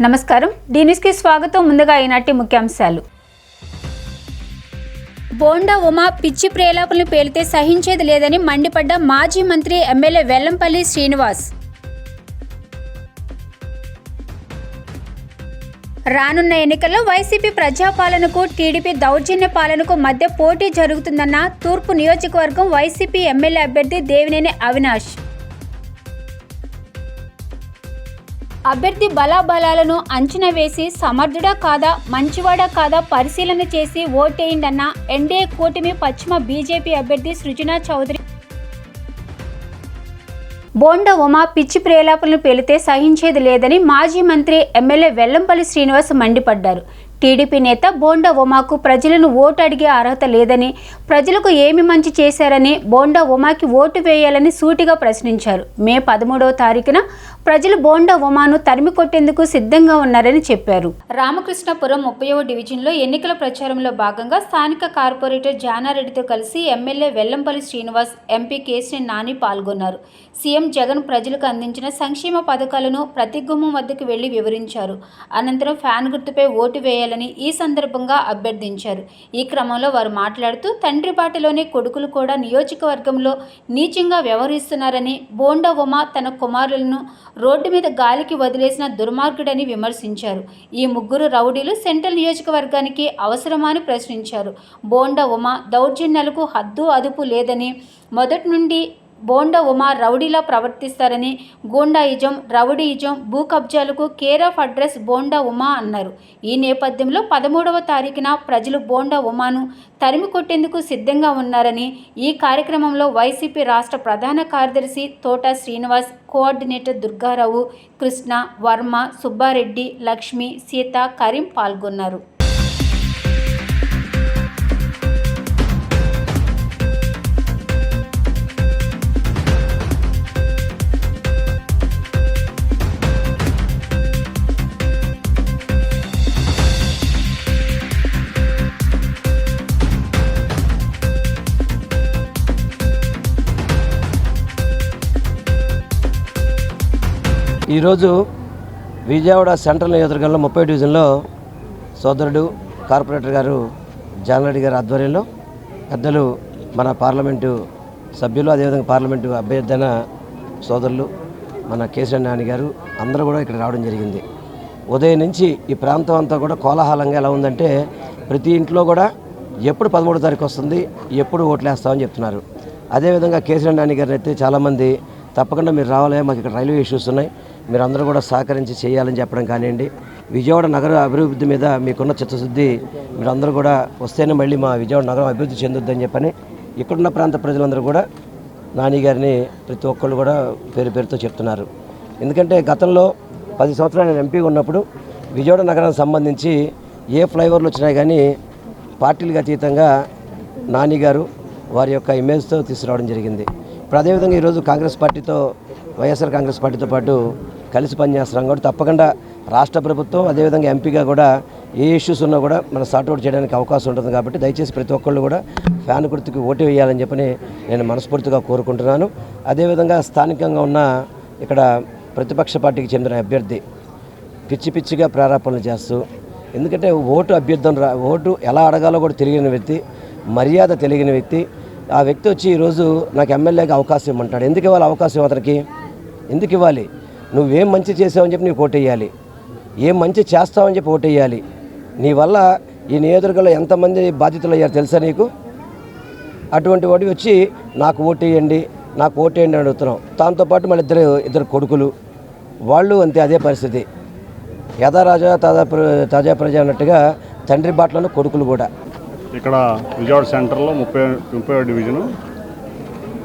నమస్కారం D news కి స్వాగతం. ముందుగా ఈనాటి ముఖ్యాంశాలు. బోండా ఉమా పిచ్చి ప్రేలాపనలు పేలితే సహించేది లేదని మండిపడ్డ మాజీ మంత్రి ఎమ్మెల్యే వెల్లంపల్లి శ్రీనివాస్. రానున్న ఎన్నికల్లో వైసీపీ ప్రజాపాలనకు టీడీపీ దౌర్జన్య పాలనకు మధ్య పోటీ జరుగుతుందన్న తూర్పు నియోజకవర్గం వైసీపీ ఎమ్మెల్యే అభ్యర్థి దేవినేని అవినాష్. అభ్యర్థి బలాబలాలను అంచనా వేసి సమర్థుడా కాదా మంచివాడా కాదా పరిశీలన చేసి ఓటేయండన్న ఎన్డీఏ కూటమి పశ్చిమ బీజేపీ అభ్యర్థి సృజనా చౌదరి. బోండా ఉమా పిచ్చి ప్రేలాపనలు పేలితే సహించేది లేదని మాజీ మంత్రి ఎమ్మెల్యే వెల్లంపల్లి శ్రీనివాస్ మండిపడ్డారు. టీడీపీ నేత బోండా ఉమాకు ప్రజలను ఓటు అడిగే అర్హత లేదని, ప్రజలకు ఏమి మంచి చేశారని బోండా ఉమాకి ఓటు వేయాలని సూటిగా ప్రశ్నించారు. మే 13వ తారీఖున ప్రజలు బోండా ఉమాను తరిమి కొట్టేందుకు సిద్ధంగా ఉన్నారని చెప్పారు. రామకృష్ణపురం 30వ డివిజన్లో ఎన్నికల ప్రచారంలో భాగంగా స్థానిక కార్పొరేటర్ జానారెడ్డితో కలిసి ఎమ్మెల్యే వెల్లంపల్లి శ్రీనివాస్, ఎంపీ కేశినేని నాని పాల్గొన్నారు. సీఎం జగన్ ప్రజలకు అందించిన సంక్షేమ పథకాలను ప్రతి గుమ్మం వద్దకు వెళ్లి వివరించారు. అనంతరం ఫ్యాన్ గుర్తుపై ఓటు వేయాలని ఈ సందర్భంగా అభ్యర్థించారు. ఈ క్రమంలో వారు మాట్లాడుతూ తండ్రి బాటలోనే కొడుకులు కూడా నియోజకవర్గంలో నీచంగా వ్యవహరిస్తున్నారని, బోండా ఉమా తన కుమారులను రోడ్డు మీద గాలికి వదిలేసిన దుర్మార్గుడని విమర్శించారు. ఈ ముగ్గురు రౌడీలు సెంట్రల్ నియోజకవర్గానికి అవసరమని ప్రశ్నించారు. బోండా ఉమా దౌర్జన్యాలకు హద్దు అదుపు లేదని, మొదటి నుండి బోండా ఉమా రౌడీలా ప్రవర్తిస్తారని, గూండాయిజం, రౌడీయిజం, భూ కబ్జాలకు care of address Bonda Uma అన్నారు. ఈ నేపథ్యంలో 13వ తారీఖున ప్రజలు బోండా ఉమాను తరిమి కొట్టేందుకు సిద్ధంగా ఉన్నారని, ఈ కార్యక్రమంలో వైసీపీ రాష్ట్ర ప్రధాన కార్యదర్శి తోట శ్రీనివాస్, కోఆర్డినేటర్ దుర్గారావు, కృష్ణ, వర్మ, సుబ్బారెడ్డి, లక్ష్మి, సీత, కరీం పాల్గొన్నారు. ఈరోజు విజయవాడ సెంట్రల్ నియోజకవర్గంలో 30 డివిజన్లో సోదరుడు కార్పొరేటర్ గారు జానారెడ్డి గారి ఆధ్వర్యంలో పెద్దలు మన పార్లమెంటు సభ్యులు, అదేవిధంగా పార్లమెంటు అభ్యర్థన సోదరులు మన కేశినేని నాని గారు అందరూ కూడా ఇక్కడ రావడం జరిగింది. ఉదయం నుంచి ఈ ప్రాంతం అంతా కూడా కోలాహలంగా ఎలా ఉందంటే, ప్రతి ఇంట్లో కూడా ఎప్పుడు 13వ తారీఖు వస్తుంది, ఎప్పుడు ఓట్లు వేస్తామని చెప్తున్నారు. అదేవిధంగా కేశినేని నాని గారిని అయితే చాలామంది తప్పకుండా మీరు రావాలి, మాకు ఇక్కడ రైల్వే ఇష్యూస్ ఉన్నాయి, మీరు అందరూ కూడా సహకరించి చేయాలని చెప్పడం కానివ్వండి. విజయవాడ నగర అభివృద్ధి మీద మీకున్న చిత్తశుద్ధి, మీరు అందరూ కూడా వస్తేనే మళ్ళీ మా విజయవాడ నగరం అభివృద్ధి చెందుద్దని చెప్పని ఇక్కడున్న ప్రాంత ప్రజలందరూ కూడా నాని గారిని ప్రతి ఒక్కళ్ళు కూడా పేరు పేరుతో చెప్తున్నారు. ఎందుకంటే గతంలో 10 సంవత్సరాలు నేను ఎంపీగా ఉన్నప్పుడు విజయవాడ నగరానికి సంబంధించి ఏ ఫ్లైఓవర్లు వచ్చినాయి కానీ పార్టీలకు అతీతంగా నాని గారు వారి యొక్క ఇమేజ్తో తీసుకురావడం జరిగింది. ఇప్పుడు అదేవిధంగా ఈరోజు కాంగ్రెస్ పార్టీతో, వైఎస్ఆర్ కాంగ్రెస్ పార్టీతో పాటు కలిసి పనిచేస్తున్నాం కాబట్టి తప్పకుండా రాష్ట్ర ప్రభుత్వం అదేవిధంగా ఎంపీగా కూడా ఏ ఇష్యూస్ ఉన్నా కూడా మనం సార్ట్అవుట్ చేయడానికి అవకాశం ఉంటుంది. కాబట్టి దయచేసి ప్రతి ఒక్కళ్ళు కూడా ఫ్యాన్ గుర్తుకి ఓటు వేయాలని చెప్పని నేను మనస్ఫూర్తిగా కోరుకుంటున్నాను. అదేవిధంగా స్థానికంగా ఉన్న ఇక్కడ ప్రతిపక్ష పార్టీకి చెందిన అభ్యర్థి పిచ్చి పిచ్చిగా ప్రారంభనలు చేస్తూ, ఎందుకంటే ఓటు ఎలా అడగాలో కూడా తెలియని వ్యక్తి, మర్యాద తెలియని వ్యక్తి, ఆ వ్యక్తి వచ్చి ఈరోజు నాకు ఎమ్మెల్యేగా అవకాశం ఇవ్వమంటాడు. ఎందుకు ఇవ్వాలి అవకాశం అతనికి? ఎందుకు ఇవ్వాలి? నువ్వేం మంచి చేసావని చెప్పి నీకు ఓటేయాలి, ఏం మంచి చేస్తావని చెప్పి ఓటేయాలి. నీ వల్ల ఈ నియోజకవర్గంలో ఎంతమంది బాధితులు అయ్యారు తెలుసా నీకు? అటువంటి వాడి వచ్చి నాకు ఓటేయండి అని అడుగుతున్నాం. దాంతోపాటు మళ్ళీ ఇద్దరు కొడుకులు, వాళ్ళు అంతే అదే పరిస్థితి. యథా రాజా తాజా ప్రజ అన్నట్టుగా తండ్రి బాటలోని కొడుకులు కూడా. ఇక్కడ విజయవాడ సెంటర్లో 30వ డివిజను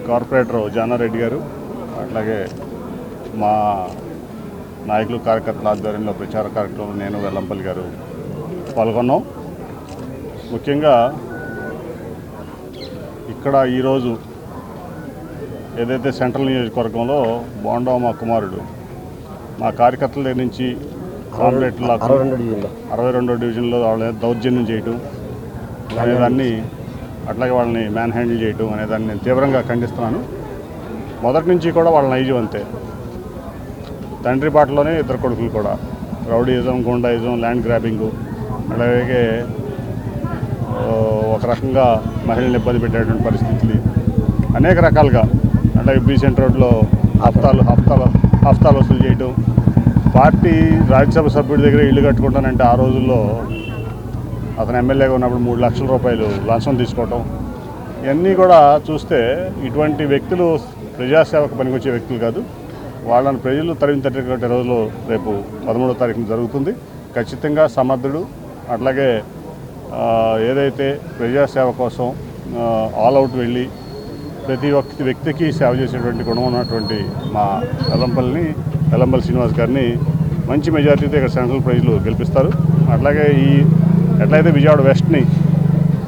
కార్పొరేటర్ జానారెడ్డి గారు, అట్లాగే మా నాయకులు కార్యకర్తల ఆధ్వర్యంలో ప్రచార కార్యక్రమంలో నేను వెల్లంపల్లి గారు పాల్గొన్నాం. ముఖ్యంగా ఇక్కడ ఈరోజు ఏదైతే సెంట్రల్ నియోజకవర్గంలో బోండా మా కుమారుడు మా కార్యకర్తల దగ్గర నుంచి కాంప్లెట్లు 62వ డివిజన్లో వాళ్ళ దౌర్జన్యం చేయటం అనేదాన్ని, అట్లాగే వాళ్ళని మ్యాన్ హ్యాండిల్ చేయటం అనేదాన్ని నేను తీవ్రంగా ఖండిస్తున్నాను. మొదటి నుంచి కూడా వాళ్ళ నైజం అంతే. తండ్రి బాటలోనే ఇద్దరు కొడుకులు కూడా రౌడీయిజం, గుండాయిజం, ల్యాండ్ గ్రాబింగు, అలాగే ఒక రకంగా మహిళల్ని ఇబ్బంది పెట్టేటువంటి పరిస్థితులు అనేక రకాలుగా, అలాగే బీసెంట్ రోడ్లో హఫ్తాలు వసూలు చేయటం, పార్టీ రాజ్యసభ సభ్యుడి దగ్గర ఇల్లు కట్టుకుంటానంటే ఆ రోజుల్లో అతను ఎమ్మెల్యేగా ఉన్నప్పుడు 3 లక్షల రూపాయలు లంచం తీసుకోవటం, ఇవన్నీ కూడా చూస్తే ఇటువంటి వ్యక్తులు ప్రజాసేవకు పనికొచ్చే వ్యక్తులు కాదు. వాళ్ళని ప్రజలు తరిమితట్టేటువంటి రోజులు రేపు 13వ తారీఖున జరుగుతుంది. ఖచ్చితంగా సమర్థుడు, అట్లాగే ఏదైతే ప్రజాసేవ కోసం ఆల్ అవుట్ వెళ్ళి ప్రతి ఒక్క వ్యక్తికి సేవ చేసేటువంటి గుణం ఉన్నటువంటి మా వెల్లంపల్లి శ్రీనివాస్ గారిని మంచి మెజారిటీతో ఇక్కడ సెంట్రల్ ప్రజలు గెలిపిస్తారు. అట్లాగే ఎట్లయితే విజయవాడ వెస్ట్ని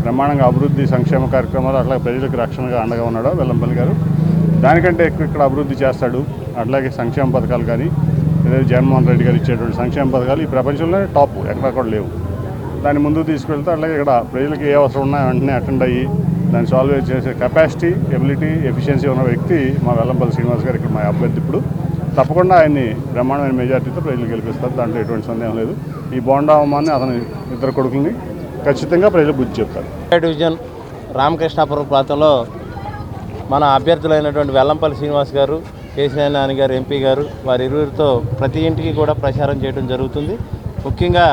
బ్రహ్మాండంగా అభివృద్ధి సంక్షేమ కార్యక్రమాలు అట్లాగే ప్రజలకు రక్షణగా అండగా ఉన్నాడో వెల్లంపల్లి గారు, దానికంటే ఎక్కువ ఇక్కడ అభివృద్ధి చేస్తాడు. అట్లాగే సంక్షేమ పథకాలు కానీ ఏదైతే జగన్మోహన్ రెడ్డి గారు ఇచ్చేటువంటి సంక్షేమ పథకాలు ఈ ప్రపంచంలోనే టాప్, ఎక్కడ కూడా లేవు. దాన్ని ముందుకు తీసుకెళ్తే అట్లాగే ఇక్కడ ప్రజలకు ఏ అవసరం ఉన్నా వెంటనే అటెండ్ అయ్యి దాన్ని సాల్వ్ చేసే కెపాసిటీ, ఎబిలిటీ, ఎఫిషియన్సీ ఉన్న వ్యక్తి మా వెల్లంపల్లి శ్రీనివాస్ గారు ఇక్కడ మా అభ్యర్థి. ఇప్పుడు తప్పకుండా ఆయన్ని బ్రహ్మాండమైన మెజార్టీతో ప్రజలు గెలిపిస్తారు, దాంట్లో ఎటువంటి సందేహం లేదు. ఈ బోండామాన్ని అతని 2 కొడుకుల్ని ఖచ్చితంగా ప్రజలు బుద్ధి చెప్తారు. డివిజన్ రామకృష్ణాపురం ప్రాంతంలో మన అభ్యర్థులైనటువంటి వెల్లంపల్లి శ్రీనివాస్ గారు, కేసీఆర్ నాని గారు, ఎంపీ గారు, వారి ఇరువురితో ప్రతి ఇంటికి కూడా ప్రచారం చేయడం జరుగుతుంది. ముఖ్యంగా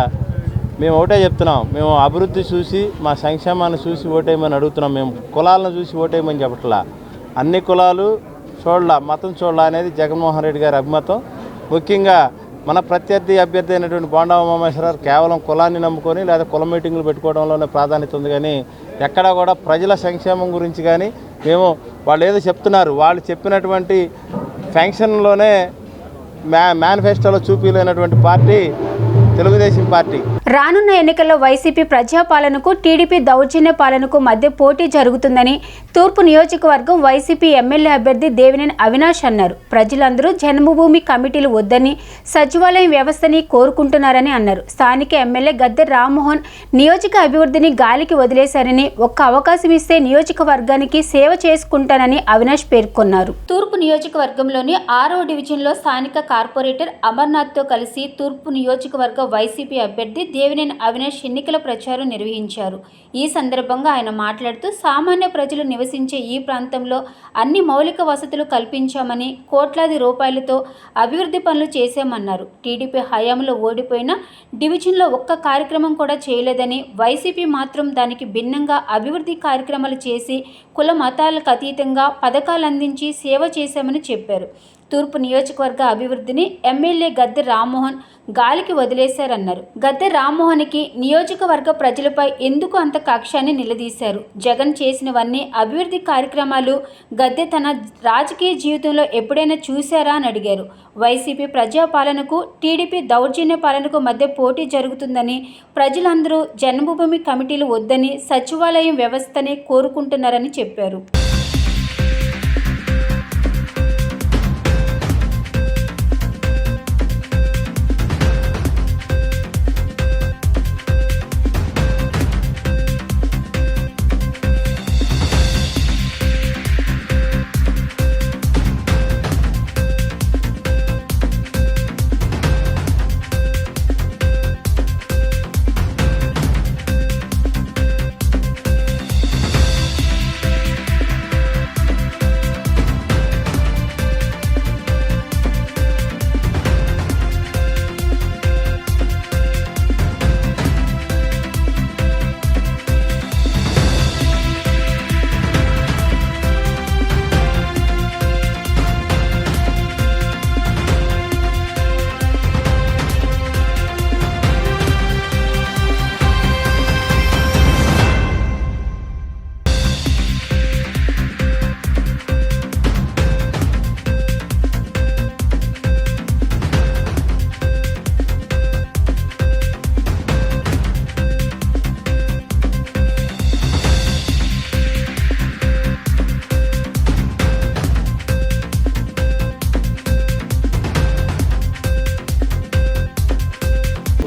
మేము ఒకటే చెప్తున్నాం, మేము అభివృద్ధి చూసి మా సంక్షేమాన్ని చూసి ఓటేయమని అడుగుతున్నాం. మేము కులాలను చూసి ఓటేయమని చెప్పట్లా, అన్ని కులాలు చూడాల, మతం చూడాల అనేది జగన్మోహన్ రెడ్డి గారి అభిమతం. ముఖ్యంగా మన ప్రత్యర్థి అభ్యర్థి అయినటువంటి బోండా ఉమామహేశ్వరరావు కేవలం కులాన్ని నమ్ముకొని లేదా కుల మీటింగ్లు పెట్టుకోవడంలోనే ప్రాధాన్యత ఉంది, కానీ ఎక్కడా కూడా ప్రజల సంక్షేమం గురించి కానీ మేము వాళ్ళు ఏదో చెప్తున్నారు, వాళ్ళు చెప్పినటువంటి ఫంక్షన్లోనే మేనిఫెస్టోలో చూపించలేనటువంటి పార్టీ తెలుగుదేశం పార్టీ. రానున్న ఎన్నికల్లో వైసీపీ ప్రజాపాలనకు టీడీపీ దౌర్జన్య పాలనకు మధ్య పోటీ జరుగుతుందని తూర్పు నియోజకవర్గం వైసీపీ ఎమ్మెల్యే అభ్యర్థి దేవినేని అవినాష్ అన్నారు. ప్రజలందరూ జన్మభూమి కమిటీలు వద్దని, సచివాలయం వ్యవస్థని కోరుకుంటున్నారని అన్నారు. స్థానిక ఎమ్మెల్యే గద్దె రామ్మోహన్ నియోజక అభివృద్ధిని గాలికి వదిలేశారని, ఒక్క అవకాశం ఇస్తే నియోజకవర్గానికి సేవ చేసుకుంటానని అవినాష్ పేర్కొన్నారు. తూర్పు నియోజకవర్గంలోని 6వ డివిజన్లో స్థానిక కార్పొరేటర్ అమర్నాథ్తో కలిసి తూర్పు నియోజకవర్గ వైసీపీ అభ్యర్థి దేవినేని అవినాష్ ఎన్నికల ప్రచారం నిర్వహించారు. ఈ సందర్భంగా ఆయన మాట్లాడుతూ, సామాన్య ప్రజలు నివసించే ఈ ప్రాంతంలో అన్ని మౌలిక వసతులు కల్పించామని, కోట్లాది రూపాయలతో అభివృద్ధి పనులు చేశామన్నారు. టీడీపీ హయాంలో ఓడిపోయిన డివిజన్లో ఒక్క కార్యక్రమం కూడా చేయలేదని, వైసీపీ మాత్రం దానికి భిన్నంగా అభివృద్ధి కార్యక్రమాలు చేసి కుల మతాలకు అతీతంగా పథకాలు అందించి సేవ చేశామని చెప్పారు. తూర్పు నియోజకవర్గ అభివృద్ధిని ఎమ్మెల్యే గద్దె రామ్మోహన్ గాలికి వదిలేశారన్నారు. గద్దె రామ్మోహన్కి నియోజకవర్గ ప్రజలపై ఎందుకు అంత కక్షాన్ని నిలదీశారు. జగన్ చేసినవన్నీ అభివృద్ధి కార్యక్రమాలు గద్దె తన రాజకీయ జీవితంలో ఎప్పుడైనా చూశారా అని అడిగారు. వైసీపీ ప్రజాపాలనకు టీడీపీ దౌర్జన్య పాలనకు మధ్య పోటీ జరుగుతుందని, ప్రజలందరూ జన్మభూమి కమిటీలు వద్దని, సచివాలయం వ్యవస్థని కోరుకుంటున్నారని చెప్పారు.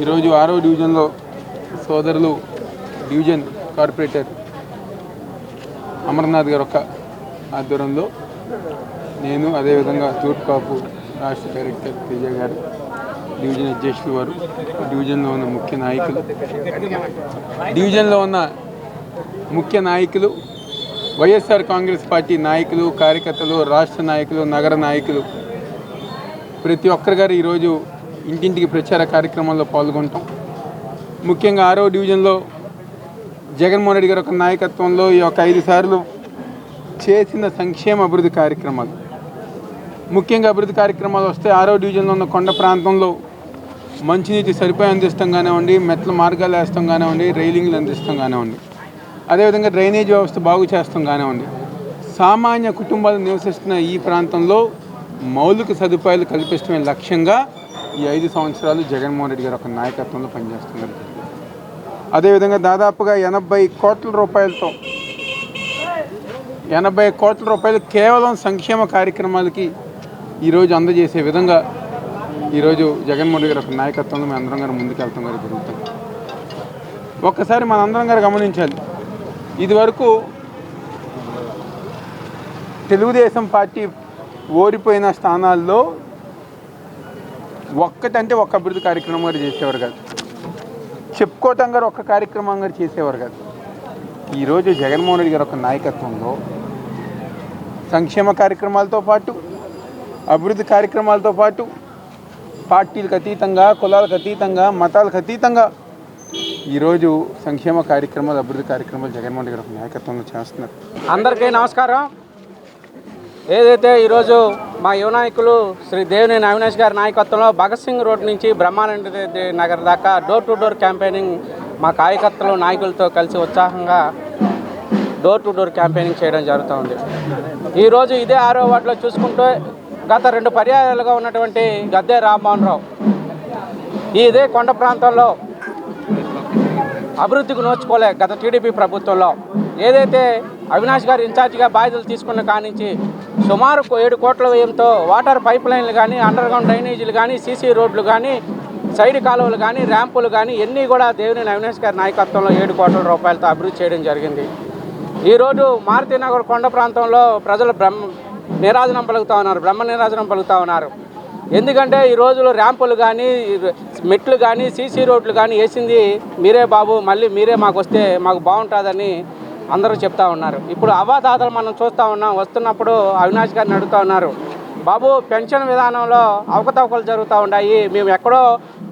ఈరోజు 6వ డివిజన్లో సోదరులు డివిజన్ కార్పొరేటర్ అమర్నాథ్ గారు ఒక ఆధ్వర్యంలో నేను, అదేవిధంగా తూర్పు కాపు రాష్ట్ర డైరెక్టర్ తేజ గారు, డివిజన్ అధ్యక్షులు వారు, డివిజన్లో ఉన్న ముఖ్య నాయకులు, వైఎస్ఆర్ కాంగ్రెస్ పార్టీ నాయకులు, కార్యకర్తలు, రాష్ట్ర నాయకులు, నగర నాయకులు ప్రతి ఒక్కరి గారు ఈరోజు ఇంటింటికి ప్రచార కార్యక్రమాల్లో పాల్గొంటాం. ముఖ్యంగా 6వ డివిజన్లో జగన్మోహన్ రెడ్డి గారి యొక్క నాయకత్వంలో ఈ యొక్క 5 సార్లు చేసిన సంక్షేమ అభివృద్ధి కార్యక్రమాలు, ముఖ్యంగా అభివృద్ధి కార్యక్రమాలు వస్తే 6వ డివిజన్లో ఉన్న కొండ ప్రాంతంలో మంచినీటి సరిపోయి అందిస్తాం కానివ్వండి, మెట్ల మార్గాలు వేస్తాం కానివ్వండి, రైలింగ్లు అందిస్తాం కానివ్వండి, అదేవిధంగా డ్రైనేజ్ వ్యవస్థ బాగు చేస్తాం కానివ్వండి, సామాన్య కుటుంబాలు నివసిస్తున్న ఈ ప్రాంతంలో మౌలిక సదుపాయాలు కల్పించడమే లక్ష్యంగా ఈ 5 సంవత్సరాలు జగన్మోహన్ రెడ్డి గారు ఒక నాయకత్వంలో పనిచేస్తున్నారు. అదేవిధంగా దాదాపుగా 80 కోట్ల రూపాయలు కేవలం సంక్షేమ కార్యక్రమాలకి ఈరోజు అందజేసే విధంగా ఈరోజు జగన్మోహన్ రెడ్డి గారి ఒక నాయకత్వంలో మేము అందరం గారు ముందుకెళ్తాం గారు జరుగుతుంది. ఒక్కసారి మనందరం గారు గమనించాలి, ఇదివరకు తెలుగుదేశం పార్టీ ఓడిపోయిన స్థానాల్లో ఒక్క అభివృద్ధి కార్యక్రమం గారు చేసేవారు కాదు, చెప్పుకోవటం గారు ఒక్క కార్యక్రమం గారు చేసేవారు కాదు. ఈరోజు జగన్మోహన్ రెడ్డి గారి ఒక నాయకత్వంలో సంక్షేమ కార్యక్రమాలతో పాటు, అభివృద్ధి కార్యక్రమాలతో పాటు, పార్టీలకు అతీతంగా, కులాలకు అతీతంగా, మతాలకు అతీతంగా ఈరోజు సంక్షేమ కార్యక్రమాలు, అభివృద్ధి కార్యక్రమాలు జగన్మోహన్ రెడ్డి గారి నాయకత్వంలో చేస్తున్నారు. అందరికీ నమస్కారం. ఏదైతే ఈరోజు మా యువ నాయకులు శ్రీ దేవినేని అవినాష్ గారి నాయకత్వంలో భగత్ సింగ్ రోడ్ నుంచి బ్రహ్మానంద రెడ్డి నగర్ దాకా డోర్ టు డోర్ క్యాంపెయినింగ్ మా కార్యకర్తలు, నాయకులతో కలిసి ఉత్సాహంగా డోర్ టు డోర్ క్యాంపెయినింగ్ చేయడం జరుగుతూ ఉంది. ఈరోజు ఇదే 6వ వార్డులో చూసుకుంటే గత 2 పర్యాయాలుగా ఉన్నటువంటి గద్దె రామ్మోహన్ రావు ఇదే కొండ ప్రాంతంలో అభివృద్ధికి నోచుకోలే. గత టీడీపీ ప్రభుత్వంలో ఏదైతే అవినాష్ గారు ఇన్ఛార్జిగా బాధ్యతలు తీసుకున్న కానించి సుమారు 7 కోట్ల వ్యయంతో వాటర్ పైప్ లైన్లు కానీ, అండర్గ్రౌండ్ డ్రైనేజీలు కానీ, సీసీ రోడ్లు కానీ, సైడ్ కాలువలు కానీ, ర్యాంపులు కానీ ఇవన్నీ కూడా దేవినేని అవినాష్ గారి నాయకత్వంలో 7 కోట్ల రూపాయలతో అభివృద్ధి చేయడం జరిగింది. ఈరోజు మారుతినగర్ కొండ ప్రాంతంలో ప్రజలు బ్రహ్మ నీరాజనం పలుకుతూ ఉన్నారు. ఎందుకంటే ఈ రోజులో ర్యాంపులు కానీ, మెట్లు కానీ, సీసీ రోడ్లు కానీ వేసింది మీరే బాబు, మళ్ళీ మీరే మాకు వస్తే మాకు బాగుంటుందని అందరూ చెప్తా ఉన్నారు. ఇప్పుడు అవాతాతలు మనం చూస్తూ ఉన్నాం. వస్తున్నప్పుడు అవినాష్ గారిని అడుగుతూ ఉన్నారు, బాబు పెన్షన్ విధానంలో అవకతవకలు జరుగుతూ ఉన్నాయి, మేము ఎక్కడో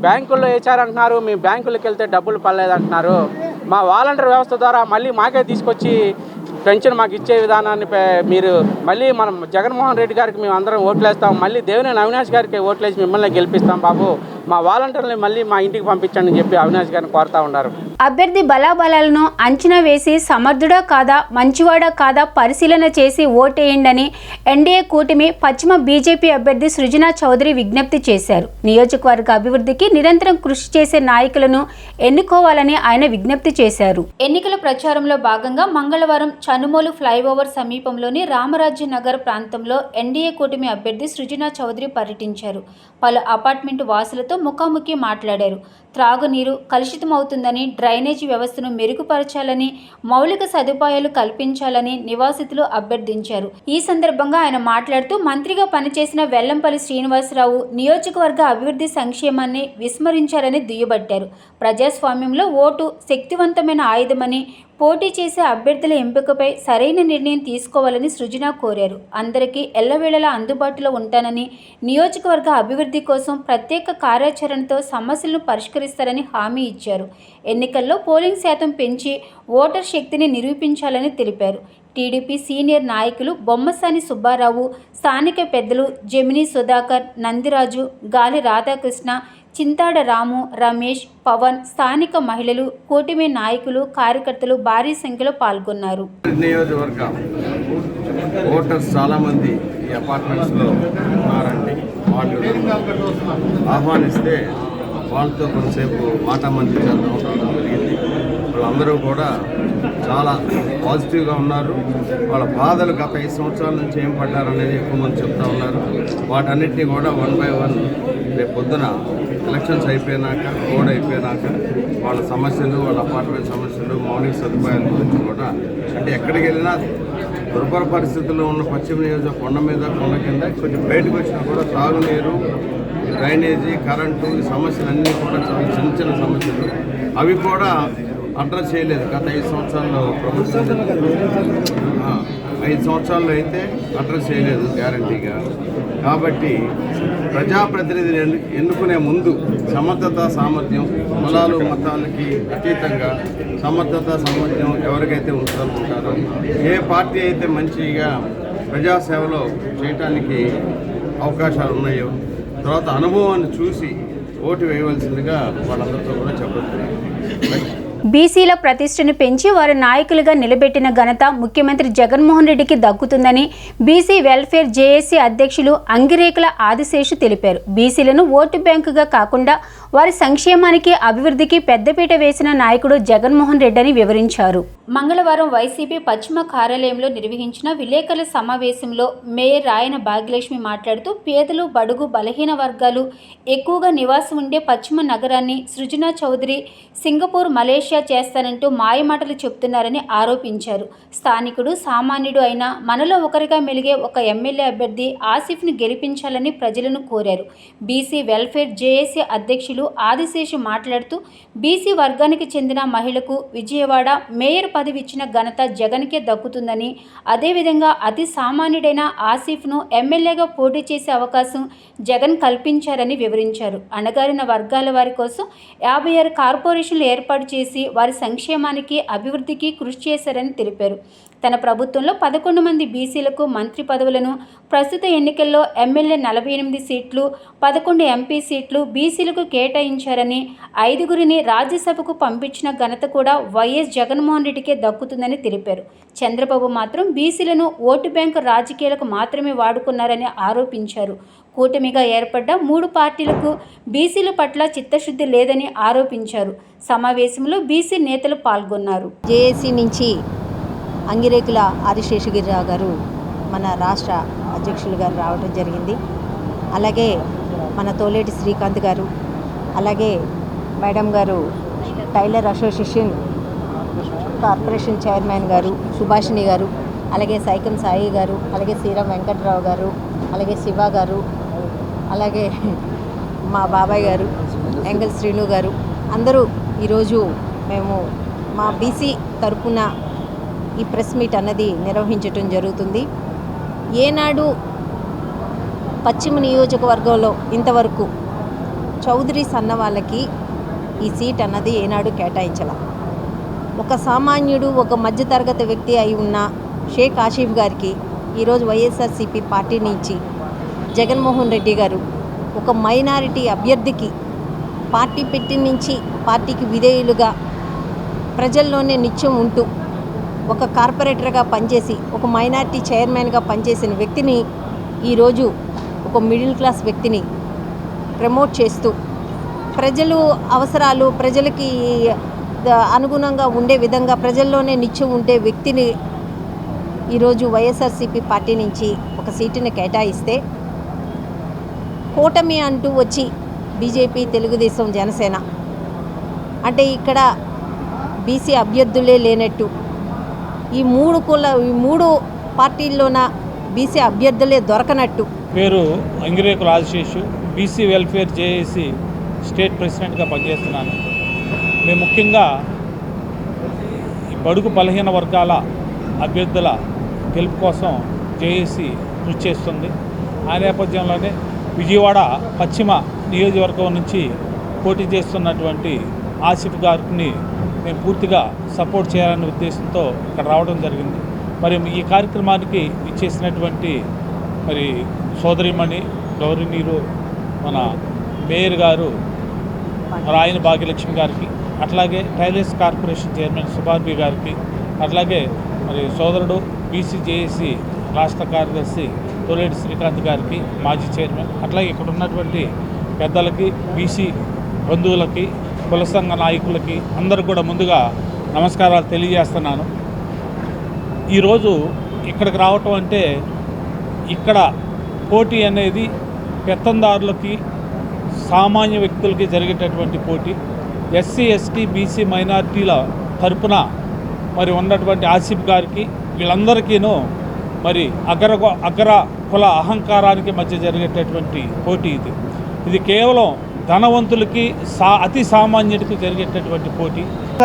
బ్యాంకుల్లో వేసారంటున్నారు, మేము బ్యాంకులకు వెళ్తే డబ్బులు పడలేదంటున్నారు, మా వాలంటీర్ వ్యవస్థ ద్వారా మళ్ళీ మాకే తీసుకొచ్చి పెన్షన్ మాకు ఇచ్చే విధానాన్ని మీరు మళ్ళీ మనం జగన్మోహన్ రెడ్డి గారికి మేము అందరం ఓట్లేస్తాం, మళ్ళీ దేవినేని అవినాష్ గారికి ఓట్లేసి మిమ్మల్ని గెలిపిస్తాం బాబు, మా వాలంటీర్ని మళ్ళీ మా ఇంటికి పంపించండి అని చెప్పి అవినాష్ గారిని కోరుతూ ఉన్నారు. అభ్యర్థి బలాబలాలను అంచనా వేసి సమర్థుడా కాదా, మంచివాడా కాదా పరిశీలన చేసి ఓటేయండని ఎన్డీఏ కూటమి పశ్చిమ బీజేపీ అభ్యర్థి సృజనా చౌదరి విజ్ఞప్తి చేశారు. నియోజకవర్గ అభివృద్ధికి నిరంతరం కృషి చేసే నాయకులను ఎన్నుకోవాలని ఆయన విజ్ఞప్తి చేశారు. ఎన్నికల ప్రచారంలో భాగంగా మంగళవారం చనుమోలు ఫ్లైఓవర్ సమీపంలోని రామరాజ్య నగర్ ప్రాంతంలో ఎన్డీఏ కూటమి అభ్యర్థి సృజనా చౌదరి పర్యటించారు. పలు అపార్ట్మెంట్ వాసులతో ముఖాముఖి మాట్లాడారు. త్రాగునీరు కలుషితమవుతుందని, డ్రైనేజీ వ్యవస్థను మెరుగుపరచాలని, మౌలిక సదుపాయాలు కల్పించాలని నివాసితులు అభ్యర్థించారు. ఈ సందర్భంగా ఆయన మాట్లాడుతూ మంత్రిగా పనిచేసిన వెల్లంపల్లి శ్రీనివాసరావు నియోజకవర్గ అభివృద్ధి సంక్షేమాన్ని విస్మరించారని దుయ్యబట్టారు. ప్రజాస్వామ్యంలో ఓటు శక్తివంతమైన ఆయుధమని, పోటీ చేసే అభ్యర్థుల ఎంపికపై సరైన నిర్ణయం తీసుకోవాలని సృజన కోరారు. అందరికీ ఎల్లవేళలా అందుబాటులో ఉంటానని, నియోజకవర్గ అభివృద్ధి కోసం ప్రత్యేక కార్యాచరణతో సమస్యలను పరిష్కరిస్తారని హామీ ఇచ్చారు. ఎన్నికల్లో పోలింగ్ శాతం పెంచి ఓటర్ శక్తిని నిరూపించాలని తెలిపారు. టీడీపీ సీనియర్ నాయకులు బొమ్మసాని సుబ్బారావు, స్థానిక పెద్దలు జమిని సుధాకర్, నందిరాజు, గాలి రాధాకృష్ణ, చింతాడ రాము, రమేష్, పవన్, స్థానిక మహిళలు, కూటమి నాయకులు, కార్యకర్తలు భారీ సంఖ్యలో పాల్గొన్నారు. నియోజకవర్గ ఓటర్స్ చాలామంది ఈ అపార్ట్మెంట్స్లో ఉన్నారండి. వాళ్ళు ఆహ్వానిస్తే వాళ్ళతో కొంతసేపు మాట మంత్రి చేద్దాం జరిగింది. వాళ్ళందరూ కూడా చాలా పాజిటివ్గా ఉన్నారు. వాళ్ళ బాధలు గత 5 సంవత్సరాల నుంచి ఏం పడ్డారనేది ఎక్కువ మంది చెప్తా ఉన్నారు. వాటన్నిటినీ కూడా 1 by 1 రేపు పొద్దున ఎలక్షన్స్ అయిపోయినాక, కోడ్ అయిపోయినాక వాళ్ళ సమస్యలు, వాళ్ళ అపార్ట్మెంట్ సమస్యలు, మౌలిక సదుపాయాల గురించి కూడా, అంటే ఎక్కడికి వెళ్ళినా దుర్భర పరిస్థితుల్లో ఉన్న పశ్చిమ నియోజక కొండ మీద, కొండ కింద కొంచెం బయటకు వచ్చినా కూడా తాగునీరు, డ్రైనేజీ, కరెంటు, ఈ సమస్యలన్నీ కూడా చాలా చిన్న చిన్న సమస్యలు. అవి కూడా అడ్రస్ చేయలేదు గత 5 సంవత్సరాల్లో ప్రభుత్వం. 5 సంవత్సరాల్లో అయితే అడ్రస్ చేయలేదు గ్యారంటీగా. కాబట్టి ప్రజాప్రతినిధిని ఎన్నుకునే ముందు సమర్థత, సామర్థ్యం, కులాలు మతాలకి అతీతంగా సమర్థత, సామర్థ్యం ఎవరికైతే ఉంచాలనుకుంటారో, ఏ పార్టీ అయితే మంచిగా ప్రజాసేవలో చేయటానికి అవకాశాలు ఉన్నాయో, తర్వాత అనుభవాన్ని చూసి ఓటు వేయవలసిందిగా వాళ్ళందరితో కూడా చెప్పబడుతుంది. బీసీల ప్రతిష్టను పెంచి వారి నాయకులుగా నిలబెట్టిన ఘనత ముఖ్యమంత్రి జగన్మోహన్ రెడ్డికి దక్కుతుందని బీసీ వెల్ఫేర్ జేఏసీ అధ్యక్షులు అంగిరేకుల ఆదిశేషు తెలిపారు. బీసీలను ఓటు బ్యాంకుగా కాకుండా వారి సంక్షేమానికి, అభివృద్ధికి పెద్దపీట వేసిన నాయకుడు జగన్మోహన్ రెడ్డి అని వివరించారు. మంగళవారం వైసీపీ పశ్చిమ కార్యాలయంలో నిర్వహించిన విలేకరుల సమావేశంలో మేయర్ రాయన భాగ్యలక్ష్మి మాట్లాడుతూ, పేదలు, బడుగు, బలహీన వర్గాలు ఎక్కువగా నివాసం ఉండే పశ్చిమ నగరాన్ని సృజనా చౌదరి సింగపూర్, మలేషియా చేస్తానంటూ మాయమాటలు చెప్తున్నారని ఆరోపించారు. స్థానికుడు, సామాన్యుడు అయిన మనలో ఒకరిగా మెలిగే ఒక ఎమ్మెల్యే అభ్యర్థి ఆసిఫ్ను గెలిపించాలని ప్రజలను కోరారు. బీసీ వెల్ఫేర్ జేఏసీ అధ్యక్షులు ఆదిశేషు మాట్లాడుతూ, బీసీ వర్గానికి చెందిన మహిళకు విజయవాడ మేయర్ పదవి ఇచ్చిన ఘనత జగన్కే దక్కుతుందని, అదేవిధంగా అతి సామాన్యుడైన ఆసిఫ్ను ఎమ్మెల్యేగా పోటీ చేసే అవకాశం జగన్ కల్పించారని వివరించారు. అణగారిన వర్గాల వారి కోసం 56 కార్పొరేషన్లు ఏర్పాటు చేసి వారి సంక్షేమానికి, అభివృద్ధికి కృషి చేశారని తెలిపారు. తన ప్రభుత్వంలో 11 మంది బీసీలకు మంత్రి పదవులను, ప్రస్తుత ఎన్నికల్లో ఎమ్మెల్యే 48 సీట్లు, 11 ఎంపీ సీట్లు బీసీలకు కేటాయించారని, 5గురిని రాజ్యసభకు పంపించిన ఘనత కూడా వైఎస్ జగన్మోహన్ రెడ్డికే దక్కుతుందని తెలిపారు. చంద్రబాబు మాత్రం బీసీలను ఓటు బ్యాంకు రాజకీయాలకు మాత్రమే వాడుకున్నారని ఆరోపించారు. కూటమిగా ఏర్పడ్డ 3 పార్టీలకు బీసీల పట్ల చిత్తశుద్ధి లేదని ఆరోపించారు. సమావేశంలో బీసీ నేతలు పాల్గొన్నారు. జేఏసీ నుంచి అంగిరేకుల ఆదిశేషగిరిరావు గారు మన రాష్ట్ర అధ్యక్షులు గారు రావడం జరిగింది. అలాగే మన తోలేటి శ్రీకాంత్ గారు, అలాగే మేడం గారు టైలర్ అసోసియేషన్ కార్పొరేషన్ చైర్మన్ గారు సుభాషిణి గారు, అలాగే సైకం సాయి గారు, అలాగే శ్రీరామ్ వెంకట్రావు గారు, అలాగే శివ గారు, అలాగే మా బాబాయ్ గారు ఎంగల్ శ్రీను గారు, అందరూ ఈరోజు మేము మా బీసీ తరపున ఈ ప్రెస్ మీట్ అన్నది నిర్వహించటం జరుగుతుంది. ఏనాడు పశ్చిమ నియోజకవర్గంలో ఇంతవరకు చౌదరీస్ అన్న వాళ్ళకి ఈ సీట్ అన్నది ఏనాడు కేటాయించాల. ఒక సామాన్యుడు, ఒక మధ్యతరగతి వ్యక్తి అయి ఉన్న షేక్ ఆసిఫ్ గారికి ఈరోజు వైఎస్ఆర్సీపీ పార్టీ నుంచి జగన్మోహన్ రెడ్డి గారు ఒక మైనారిటీ అభ్యర్థికి పార్టీ పెట్టి నుంచి పార్టీకి విధేయులుగా ప్రజల్లోనే నిత్యం ఉంటూ ఒక కార్పొరేటర్గా పనిచేసి ఒక మైనారిటీ చైర్మన్గా పనిచేసిన వ్యక్తిని ఈరోజు ఒక మిడిల్ క్లాస్ వ్యక్తిని ప్రమోట్ చేస్తూ ప్రజలు అవసరాలు, ప్రజలకి అనుగుణంగా ఉండే విధంగా ప్రజల్లోనే నిత్యం ఉండే వ్యక్తిని ఈరోజు వైఎస్ఆర్సీపీ పార్టీ నుంచి ఒక సీటుని కేటాయిస్తే, కూటమి అంటూ వచ్చి బీజేపీ, తెలుగుదేశం, జనసేన అంటే ఇక్కడ బీసీ అభ్యర్థులే లేనట్టు, ఈ మూడు పార్టీల్లోన బీసీ అభ్యర్థులే దొరకనట్టు. పేరు Angirekula Adiseshu, BC welfare JAC state ప్రెసిడెంట్గా పనిచేస్తున్నాను. మేము ముఖ్యంగా ఈ బడుగు బలహీన వర్గాల అభ్యర్థుల గెలుపు కోసం జేఏసీ కృషి చేస్తుంది. ఆ నేపథ్యంలోనే విజయవాడ పశ్చిమ నియోజకవర్గం నుంచి పోటీ చేస్తున్నటువంటి ఆసిఫ్ గారిని మేము పూర్తిగా సపోర్ట్ చేయాలనే ఉద్దేశంతో ఇక్కడ రావడం జరిగింది. మరి ఈ కార్యక్రమానికి ఇచ్చేసినటువంటి మరి సోదరిమణి గౌరవనీయులు మన మేయర్ గారు రాయన భాగ్యలక్ష్మి గారికి, అట్లాగే టైలర్స్ కార్పొరేషన్ చైర్మన్ సుభాషి గారికి, అట్లాగే మరి సోదరుడు బీసీ జేఏసీ రాష్ట్ర కార్యదర్శి తోలేటి శ్రీకాంత్ గారికి, మాజీ చైర్మన్, అట్లాగే ఇక్కడ ఉన్నటువంటి పెద్దలకి, బీసీ బంధువులకి, కుల సంఘ నాయకులకి అందరూ కూడా ముందుగా నమస్కారాలు తెలియజేస్తున్నాను. ఈరోజు ఇక్కడికి రావటం అంటే ఇక్కడ పోటీ అనేది పెత్తందారులకి సామాన్య వ్యక్తులకి జరిగేటటువంటి పోటీ. ఎస్సీ ఎస్టీ బీసీ మైనార్టీల తరపున మరి ఉన్నటువంటి ఆసిఫ్ గారికి వీళ్ళందరికీను మరి అగ్ర కుల అహంకారానికి మధ్య జరిగేటటువంటి పోటీ ఇది కేవలం ధనవంతులకి అతి సామాన్యుడికి జరిగేటటువంటి పోటీ.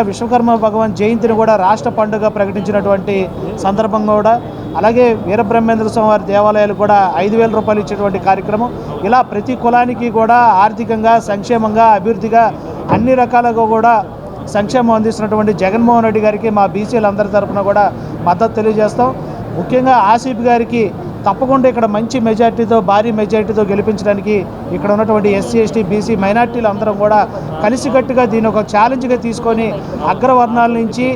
విశ్వకర్మ భగవాన్ జయంతిని కూడా రాష్ట్ర పండుగ ప్రకటించినటువంటి సందర్భంగా కూడా అలాగే వీరబ్రహ్మేంద్ర స్వామి వారి దేవాలయాలు కూడా 5,000 రూపాయలు ఇచ్చేటువంటి కార్యక్రమం. ఇలా ప్రతి కులానికి కూడా ఆర్థికంగా సంక్షేమంగా అభివృద్ధిగా అన్ని రకాలుగా కూడా సంక్షేమం అందిస్తున్నటువంటి జగన్మోహన్ రెడ్డి గారికి మా బీసీలందరి తరఫున కూడా మద్దతు తెలియజేస్తాం. ముఖ్యంగా ఆసిఫ్ గారికి తప్పకుండా ఇక్కడ మంచి మెజార్టీతో భారీ మెజార్టీతో గెలిపించడానికి ఇక్కడ ఉన్నటువంటి ఎస్సీ ఎస్టీ బీసీ మైనార్టీలు అందరం కూడా కలిసికట్టుగా దీన్ని ఒక ఛాలెంజ్గా తీసుకొని అగ్రవర్ణాల నుంచి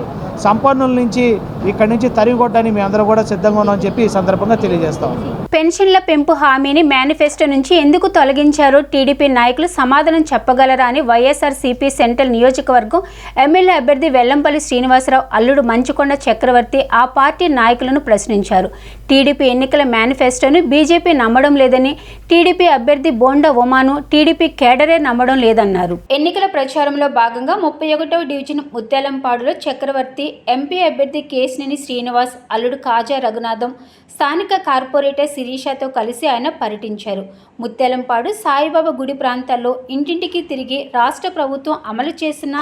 సంపన్నుల నుంచి ఇక్కడి నుంచి తరిమి కొట్టడానికి మేము అందరూ కూడా సిద్ధంగా ఉన్నామని చెప్పి ఈ సందర్భంగా తెలియజేస్తాం. పెన్షన్ల పెంపు హామీని మేనిఫెస్టో నుంచి ఎందుకు తొలగించారో టీడీపీ నాయకులు సమాధానం చెప్పగలరా అని వైఎస్ఆర్సీపీ సెంట్రల్ నియోజకవర్గం ఎమ్మెల్యే అభ్యర్థి వెల్లంపల్లి శ్రీనివాసరావు అల్లుడు మంచుకొండ చక్రవర్తి ఆ పార్టీ నాయకులను ప్రశ్నించారు. టీడీపీ ఎన్నికల మేనిఫెస్టోను బీజేపీ నమ్మడం లేదని, టీడీపీ అభ్యర్థి బోండా ఉమాను టీడీపీ కేడరే నమ్మడం లేదన్నారు. ఎన్నికల ప్రచారంలో భాగంగా 31వ డివిజన్ ముత్యాలంపాడులో చక్రవర్తి, ఎంపీ అభ్యర్థి కేశినేని శ్రీనివాస్ అల్లుడు కాజా రఘునాథం, స్థానిక కార్పొరేటర్ శిరీషతో కలిసి ఆయన పర్యటించారు. ముత్యాలంపాడు సాయిబాబా గుడి ప్రాంతాల్లో ఇంటింటికి తిరిగి రాష్ట్ర ప్రభుత్వం అమలు చేసిన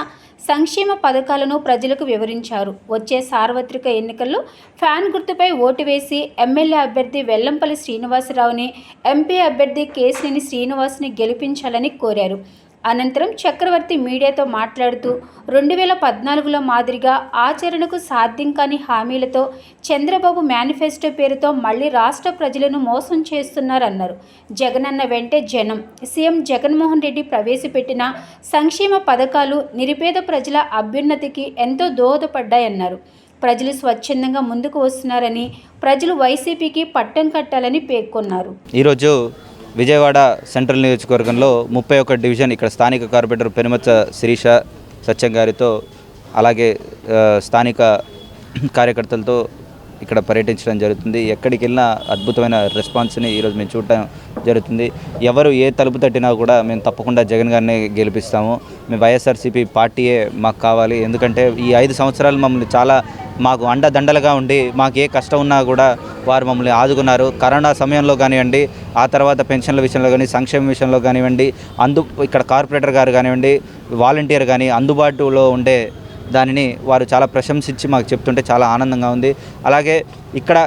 సంక్షేమ పథకాలను ప్రజలకు వివరించారు. వచ్చే సార్వత్రిక ఎన్నికల్లో ఫ్యాన్ గుర్తుపై ఓటు వేసి ఎమ్మెల్యే అభ్యర్థి వెల్లంపల్లి శ్రీనివాసరావుని, ఎంపీ అభ్యర్థి కేశినేని శ్రీనివాస్ని గెలిపించాలని కోరారు. అనంతరం చక్రవర్తి మీడియాతో మాట్లాడుతూ 2014లో మాదిరిగా ఆచరణకు సాధ్యం కాని హామీలతో చంద్రబాబు మేనిఫెస్టో పేరుతో మళ్లీ రాష్ట్ర ప్రజలను మోసం చేస్తున్నారన్నారు. జగనన్న వెంటే జనం, సీఎం జగన్మోహన్ రెడ్డి ప్రవేశపెట్టిన సంక్షేమ పథకాలు నిరుపేద ప్రజల అభ్యున్నతికి ఎంతో దోహదపడ్డాయన్నారు. ప్రజలు స్వచ్ఛందంగా ముందుకు వస్తున్నారని, ప్రజలు వైసీపీకి పట్టం కట్టాలని పేర్కొన్నారు. ఈరోజు విజయవాడ సెంట్రల్ నియోజకవర్గంలో 31 డివిజన్ ఇక్కడ స్థానిక కార్పొరేటర్ పెనుమచ్చ శిరీష సత్యం గారితో అలాగే స్థానిక కార్యకర్తలతో ఇక్కడ పర్యటించడం జరుగుతుంది. ఎక్కడికి వెళ్ళినా అద్భుతమైన రెస్పాన్స్ని ఈరోజు మేము చూడటం జరుగుతుంది. ఎవరు ఏ తలుపు తట్టినా కూడా మేము తప్పకుండా జగన్ గారిని గెలిపిస్తాము. మేము వైఎస్ఆర్సీపీ పార్టీయే మాకు కావాలి. ఎందుకంటే ఈ 5 సంవత్సరాలు మమ్మల్ని చాలా మాకు అండదండలుగా ఉండి మాకు ఏ కష్టం ఉన్నా కూడా వారు మమ్మల్ని ఆదుకున్నారు. కరోనా సమయంలో కానివ్వండి, ఆ తర్వాత పెన్షన్ల విషయంలో కానీ, సంక్షేమ విషయంలో కానివ్వండి, ఇక్కడ కార్పొరేటర్ గారు కానివ్వండి, వాలంటీర్ కానీ అందుబాటులో ఉండే దానిని వారు చాలా ప్రశంసించి మాకు చెప్తుంటే చాలా ఆనందంగా ఉంది. అలాగే ఇక్కడ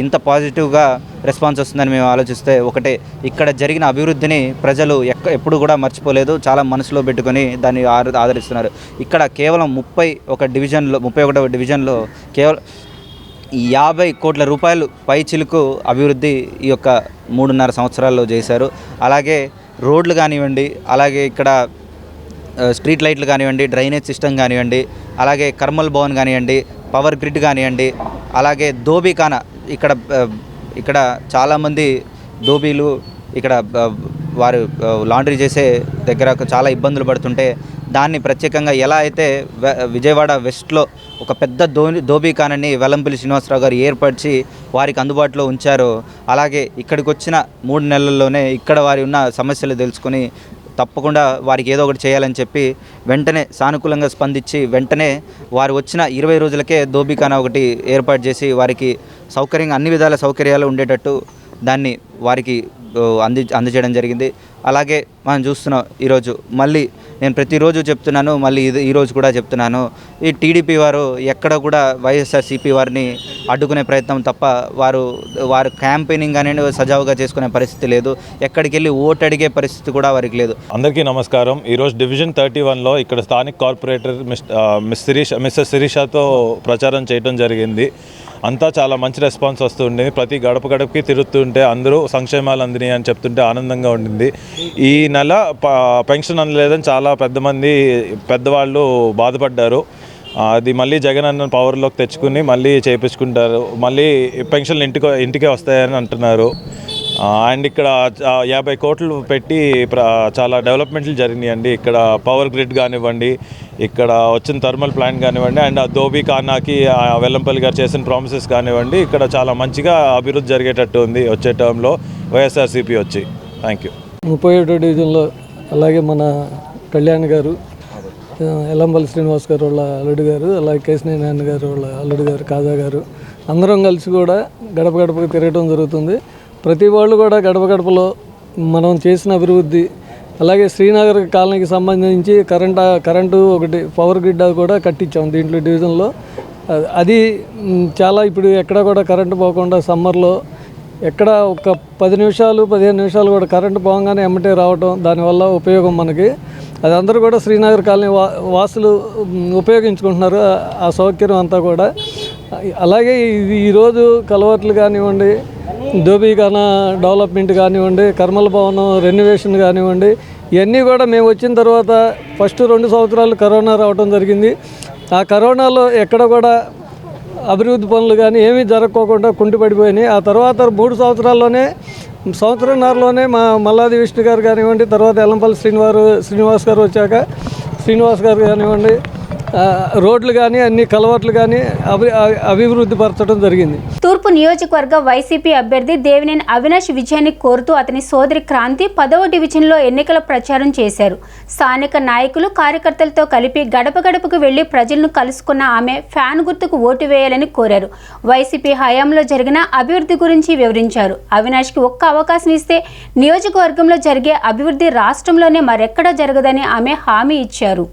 ఇంత పాజిటివ్గా రెస్పాన్స్ వస్తుందని మేము ఆలోచిస్తే ఒకటే, ఇక్కడ జరిగిన అభివృద్ధిని ప్రజలు ఎప్పుడు కూడా మర్చిపోలేదు, చాలా మనసులో పెట్టుకొని దాన్ని ఆదరిస్తున్నారు. ఇక్కడ కేవలం 31వ డివిజన్లో కేవలం 50 కోట్ల రూపాయలు పై చిలుకు అభివృద్ధి ఈ యొక్క 3.5 సంవత్సరాల్లో చేశారు. అలాగే రోడ్లు కానివ్వండి, అలాగే ఇక్కడ స్ట్రీట్ లైట్లు కానివ్వండి, డ్రైనేజ్ సిస్టమ్ కానివ్వండి, అలాగే కర్మల్ భవన్ కానివ్వండి, పవర్ గ్రిడ్ కానివ్వండి, అలాగే దోబీఖానా ఇక్కడ చాలామంది దోబీలు ఇక్కడ వారు లాండ్రీ చేసే దగ్గర చాలా ఇబ్బందులు పడుతుంటే దాన్ని ప్రత్యేకంగా ఎలా అయితే విజయవాడ వెస్ట్లో ఒక పెద్ద దోబీఖానాన్ని వెల్లంపల్లి శ్రీనివాసరావు గారు ఏర్పరిచి వారికి అందుబాటులో ఉంచారో, అలాగే ఇక్కడికి వచ్చిన 3 నెలల్లోనే ఇక్కడ వారి ఉన్న సమస్యలు తెలుసుకొని తప్పకుండా వారికి ఏదో ఒకటి చేయాలని చెప్పి వెంటనే సానుకూలంగా స్పందించి వెంటనే వారు వచ్చిన 20 రోజులకే దోబీఖానా ఒకటి ఏర్పాటు చేసి వారికి అన్ని విధాల సౌకర్యాలు ఉండేటట్టు దాన్ని వారికి అందజేయడం జరిగింది. అలాగే మనం చూస్తున్నాం ఈరోజు మళ్ళీ నేను ప్రతిరోజు చెప్తున్నాను, మళ్ళీ ఈరోజు కూడా చెప్తున్నాను, ఈ టీడీపీ వారు ఎక్కడ కూడా వైఎస్ఆర్సీపీ వారిని అడ్డుకునే ప్రయత్నం తప్ప వారు క్యాంపెయినింగ్ అనేది సజావుగా చేసుకునే పరిస్థితి లేదు. ఎక్కడికి వెళ్ళి ఓటు అడిగే పరిస్థితి కూడా వారికి లేదు. అందరికీ నమస్కారం. ఈరోజు డివిజన్ 31లో ఇక్కడ స్థానిక కార్పొరేటర్ మిస్టర్ శిరీషతో ప్రచారం చేయడం జరిగింది. అంతా చాలా మంచి రెస్పాన్స్ వస్తుండే, ప్రతి గడప గడపకి తిరుగుతుంటే అందరూ సంక్షేమాలు అందినాయి అని చెప్తుంటే ఆనందంగా ఉండింది. ఈ నెల పెన్షన్ అందలేదని చాలా మంది పెద్దవాళ్ళు బాధపడ్డారు. అది మళ్ళీ జగన్ అన్న పవర్లోకి తెచ్చుకుని మళ్ళీ చేయించుకుంటారు, మళ్ళీ పెన్షన్లు ఇంటికే వస్తాయని అంటున్నారు. అండ్ ఇక్కడ 50 కోట్లు పెట్టి చాలా డెవలప్మెంట్లు జరిగినాయండి. ఇక్కడ పవర్ గ్రిడ్ కానివ్వండి, ఇక్కడ వచ్చిన థర్మల్ ప్లాంట్ కానివ్వండి, అండ్ ధోబీ ఖానాకి వెల్లంపల్లి గారు చేసిన ప్రామిసెస్ కానివ్వండి, ఇక్కడ చాలా మంచిగా అభివృద్ధి జరిగేటట్టు ఉంది వచ్చే టర్మ్లో వైఎస్ఆర్సీపీ వచ్చి. Thank you. 37వ డివిజన్లో అలాగే మన కళ్యాణ్ గారు, ఎల్లంపల్లి శ్రీనివాస్ గారు వాళ్ళ అల్లుడు గారు, అలాగే కేశినేని నాన్న గారు వాళ్ళ అల్లుడు గారు, కాజా గారు అందరం కలిసి కూడా గడప గడపకు తిరగడం జరుగుతుంది. ప్రతి వాళ్ళు కూడా గడప గడపలో మనం చేసిన అభివృద్ధి, అలాగే శ్రీనగర్ కాలనీకి సంబంధించి కరెంటు ఒకటి పవర్ గ్రిడ్ కూడా కట్టించాం దీంట్లో డివిజన్లో. అది చాలా ఇప్పుడు ఎక్కడ కూడా కరెంటు పోకుండా సమ్మర్లో ఎక్కడ ఒక 10 నిమిషాలు 15 నిమిషాలు కూడా కరెంటు పోగానే ఎమ్మటే రావటం, దానివల్ల ఉపయోగం మనకి. అది అందరూ కూడా శ్రీనగర్ కాలనీ వాసులు ఉపయోగించుకుంటున్నారు ఆ సౌకర్యం అంతా కూడా. అలాగే ఈరోజు కలవట్లు కానివ్వండి, ధోబీఖానా డెవలప్మెంట్ కానివ్వండి, కర్మల భవనం రెన్యువేషన్ కానివ్వండి, ఇవన్నీ కూడా మేము వచ్చిన తర్వాత ఫస్ట్ 2 సంవత్సరాలు కరోనా రావడం జరిగింది. ఆ కరోనాలో ఎక్కడ కూడా అభివృద్ధి పనులు కానీ ఏమీ జరగకోకుండా కుంటిపడిపోయినాయి. ఆ తర్వాత 3 సంవత్సరాల్లోనే సంవత్సరంన్నరలోనే మా మల్లాది విష్ణు గారు కానివ్వండి, తర్వాత ఎల్లంపల్లి శ్రీనివాస్ గారు వచ్చాక శ్రీనివాస్ గారు కానివ్వండి, రోడ్లు కానీ అన్ని కలవట్లు కానీ అభివృద్ధి పరచడం జరిగింది. తూర్పు నియోజకవర్గ వైసీపీ అభ్యర్థి దేవినేని అవినాష్ విజయాన్ని కోరుతూ అతని సోదరి క్రాంతి 10వ డివిజన్లో ఎన్నికల ప్రచారం చేశారు. స్థానిక నాయకులు కార్యకర్తలతో కలిపి గడప గడపకు వెళ్లి ప్రజలను కలుసుకున్న ఆమె ఫ్యాన్ గుర్తుకు ఓటు వేయాలని కోరారు. వైసీపీ హయాంలో జరిగిన అభివృద్ధి గురించి వివరించారు. అవినాష్కి ఒక్క అవకాశం ఇస్తే నియోజకవర్గంలో జరిగే అభివృద్ధి రాష్ట్రంలోనే మరెక్కడా జరగదని ఆమె హామీ ఇచ్చారు.